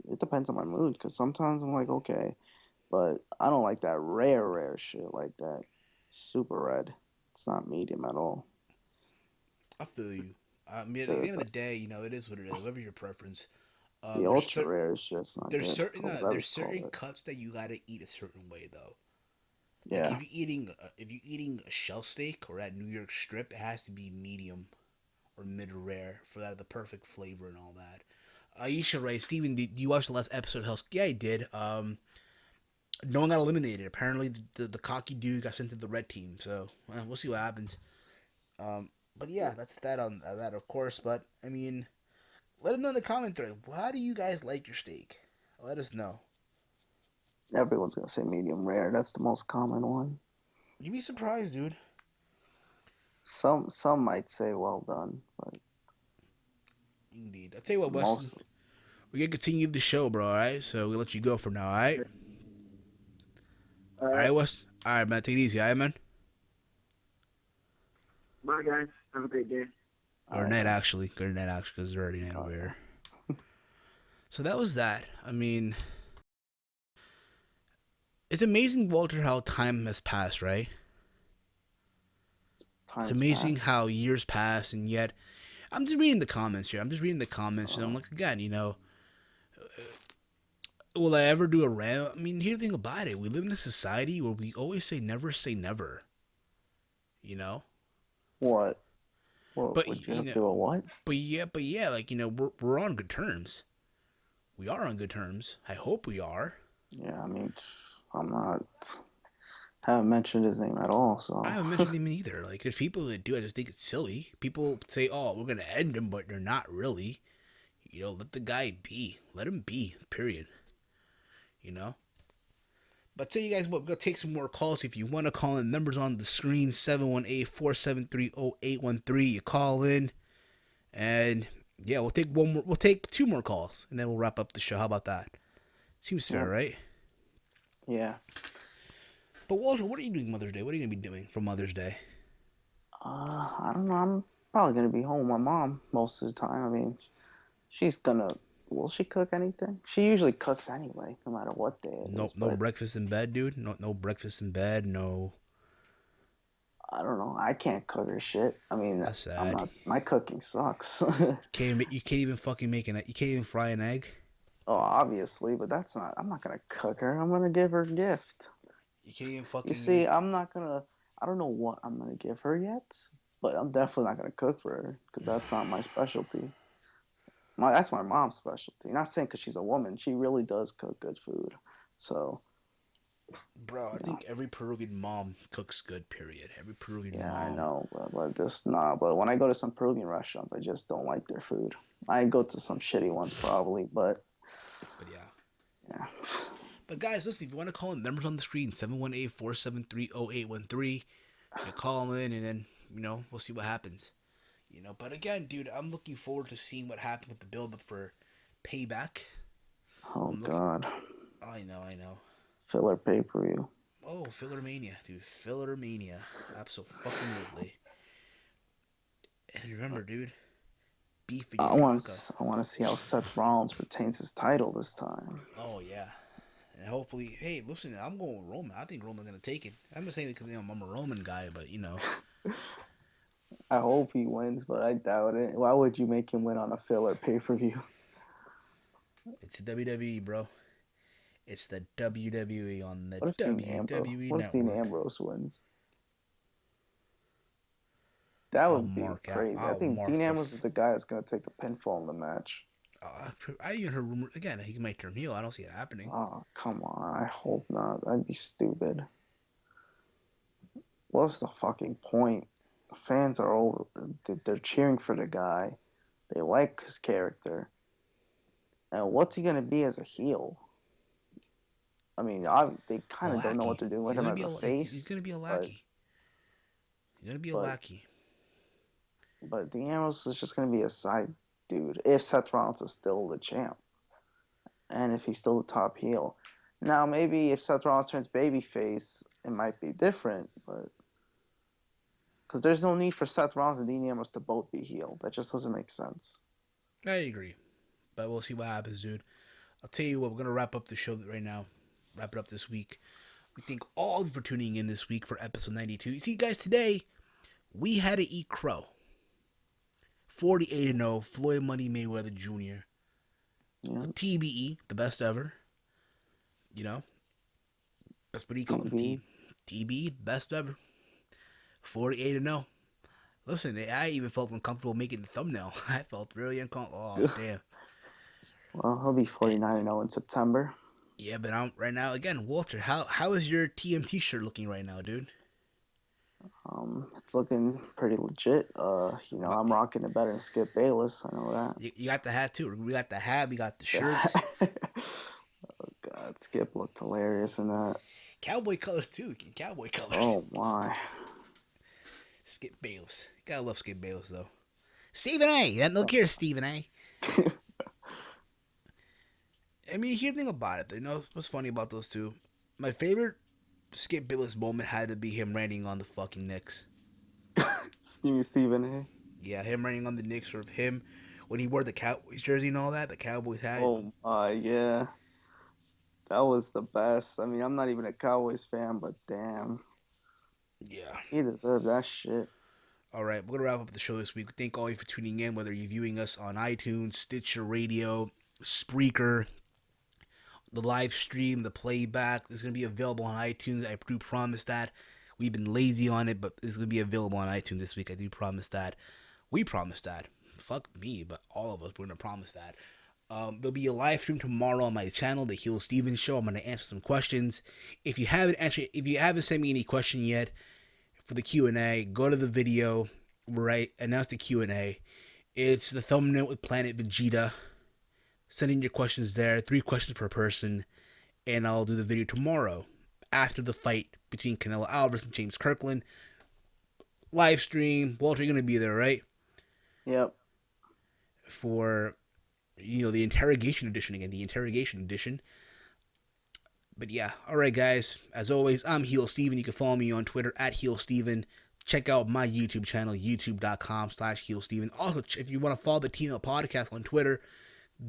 it depends on my mood because sometimes I'm like okay, but I don't like that rare shit like that. Super red. It's not medium at all. I feel you. I mean, at the The end of the day, it is what it is. Whatever your preference. the ultra rare is just not good. Or whatever There's it's called. certain cuts that you gotta eat a certain way though. Like Yeah, if you're eating a shell steak or at New York strip, it has to be medium or mid rare for that the perfect flavor and all that. You should right, Steven. Did you watch the last episode of Hell's? Yeah, I did. No one got eliminated. Apparently, the cocky dude got sent to the red team. So we'll see what happens. But yeah, that's that on that, of course. But I mean, let us know in the comment thread. How do you guys like your steak? Let us know. everyone's gonna say medium rare. That's the most common one. You'd be surprised, dude. Some might say well done, but Indeed. I'll tell you what, Weston. most We're gonna continue the show, bro. All right, so we'll let you go for now. All right. All right, West. All right, man. Take it easy, all right, man. Bye, guys. Have a great day. Or night, actually. Good night, actually, because it's already night over here. So that was that. I mean, it's amazing, Walter, how time has passed, right? It's times amazing pass. how years pass, and yet I'm just reading the comments here. I'm just reading the comments, and I'm like, again, will I ever do a rant? I mean, here's the thing about it. We live in a society where we always say never, you know? What? What But, would you have to do? A what? but yeah, like, we're on good terms. We are on good terms. I hope we are. Yeah, I mean, I'm not. Haven't mentioned his name at all, I so. haven't mentioned him either. Like, there's people that do. I just think it's silly. People say, "Oh, we're gonna end him," but they're not really. Let the guy be. Let him be. Period. You know. But tell you guys what, we're gonna take some more calls. If you want to call in, numbers on the screen: 718-473-0813. You call in, and yeah, we'll take one more. We'll take two more calls, and then we'll wrap up the show. How about that? Seems fair, Yep. right? Yeah. But Walter, what are you doing Mother's Day? What are you gonna be doing for Mother's Day? I don't know. I'm probably gonna be home with my mom most of the time. I mean, she's gonna. Will she cook anything? She usually cooks anyway, no matter what day it No, is. no But breakfast in bed, dude. No breakfast in bed. No. I don't know. I can't cook her shit. I mean, That's I'm sad. not. My cooking sucks. You can't even fucking make an. You can't even fry an egg. Oh, obviously, but that's not. I'm not gonna cook her. I'm gonna give her a gift. You can't even You fucking see, make. I'm not gonna. I don't know what I'm gonna give her yet, but I'm definitely not gonna cook for her because that's not my specialty. That's my mom's specialty. Not saying because she's a woman, she really does cook good food. So Bro, I think every Peruvian mom cooks good. Period. Every Peruvian yeah, I mom. know, but just nah. But when I go to some Peruvian restaurants, I just don't like their food. I go to some shitty ones probably, but But yeah. yeah. But guys, listen. If you want to call in, numbers on the screen: 718-473-0813. You call in, and then we'll see what happens. But again, dude, I'm looking forward to seeing what happens with the build-up for Payback. Oh I'm looking. God, I know, I know. filler pay per view. Oh, Filler Mania, dude. Filler Mania. Absolutely. And remember, dude, beef in your taco. I want to see how Seth Rollins retains his title this time. Oh, yeah. And hopefully, hey, listen, I'm going with Roman. I think Roman's going to take it. I'm just saying it because I'm a Roman guy, but I hope he wins, but I doubt it. Why would you make him win on a filler pay per view? it's WWE, bro. It's the WWE on the What if Dean Ambrose? WWE What if Dean network. Ambrose wins? That I'll would be mark out. crazy. I I'll think mark Dean the. Ambrose is the guy that's gonna take the pinfall in the match. I even heard rumor again. He might turn heel. I don't see it happening. Oh come on! I hope not. That'd be stupid. What's the fucking point? Fans are over. They're cheering for the guy. They like his character. And what's he gonna be as a heel? I mean, they A kind of don't know what lackey. they're doing with He's him gonna as be a he's face, gonna be a but lackey. He's gonna be a but lackey. but Dean Ambrose is just gonna be a side dude if Seth Rollins is still the champ and if he's still the top heel. Now maybe if Seth Rollins turns babyface, it might be different, but because there's no need for Seth Rollins and Dean Ambrose to both be heel. That just doesn't make sense. I agree, but we'll see what happens, dude. I'll tell you what. We're gonna wrap up the show right now. Wrap it up this week. We thank all of you for tuning in this week for episode 92. You see, guys, today we had to eat crow. 48-0, Floyd Money Mayweather Jr. Yeah, TBE, the best ever. You know, that's what he called him. TV. TBE, best ever. 48-0. Listen, I even felt uncomfortable making the thumbnail. I felt really uncomfortable. Oh, damn. Well, he'll be 49-0 in September. Yeah, but I'm right now again, Walter. How is your TMT shirt looking right now, dude? It's looking pretty legit. I'm rocking it better than Skip Bayless. I know that. You got the hat too. We got the hat. We got the shirt. Oh God, Skip looked hilarious in that. Cowboy colors too. Cowboy colors. Oh my. Skip Bayless. Gotta love Skip Bayless though. Stephen A. Look here, Stephen A. I mean, here's the thing about it. You know what's funny about those two? My favorite Skip Bayless moment had to be him ranting on the fucking Knicks. You mean Stephen A? Yeah, him ranting on the Knicks, or him when he wore the Cowboys jersey and all that, the Cowboys hat. Oh my, yeah. That was the best. I mean, I'm not even a Cowboys fan, but damn. Yeah. He deserved that shit. All right, we're gonna wrap up the show this week. Thank all of you for tuning in, whether you're viewing us on iTunes, Stitcher Radio, Spreaker, the live stream, the playback is gonna be available on iTunes. I do promise that. We've been lazy on it, but it's gonna be available on iTunes this week. I do promise that. We promise that. Fuck me, but all of us, we're gonna promise that. There'll be a live stream tomorrow on my channel, the Heel Stevens Show. I'm gonna answer some questions. If you haven't sent me any question yet for the Q&A, go to the video where I announce the Q&A. It's the thumbnail with Planet Vegeta. Send in your questions there, 3 questions per person, and I'll do the video tomorrow after the fight between Canelo Alvarez and James Kirkland. Live stream. Walter, you're gonna be there, right? Yep. For the interrogation edition again, the interrogation edition. But yeah, all right, guys. As always, I'm Heel Steven. You can follow me on Twitter at Heel Steven. Check out my YouTube channel, youtube.com/Heel Steven. Also, if you want to follow the Teamheel Podcast on Twitter,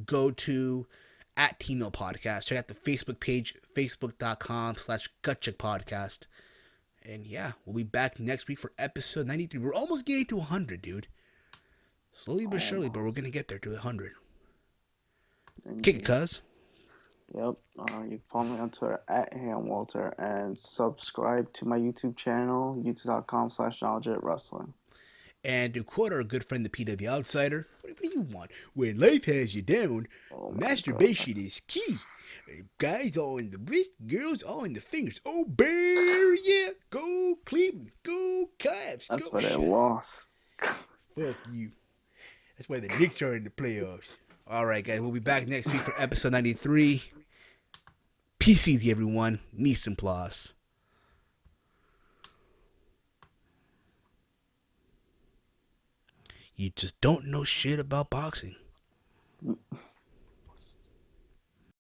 go to at Teamheel Podcast. Check out the Facebook page, facebook.com/Gutcheck Podcast. And yeah, we'll be back next week for episode 93. We're almost getting to 100, dude. Slowly but surely, but we're going to get there to 100. Kick it, cuz. Yep. You can follow me on Twitter at HamWalter and subscribe to my YouTube channel, youtube.com/KnowledgeWrestling. And to quote our good friend, the PW Outsider, what do you want? When life has you down, masturbation is key. Guys all in the wrist, girls all in the fingers. Oh, bear, yeah. Go Cleveland. Go Cavs. That's go why they lost. Fuck you. That's why the Knicks are in the playoffs. All right, guys. We'll be back next week for episode 93. Peace easy, everyone. Mise en place. You just don't know shit about boxing.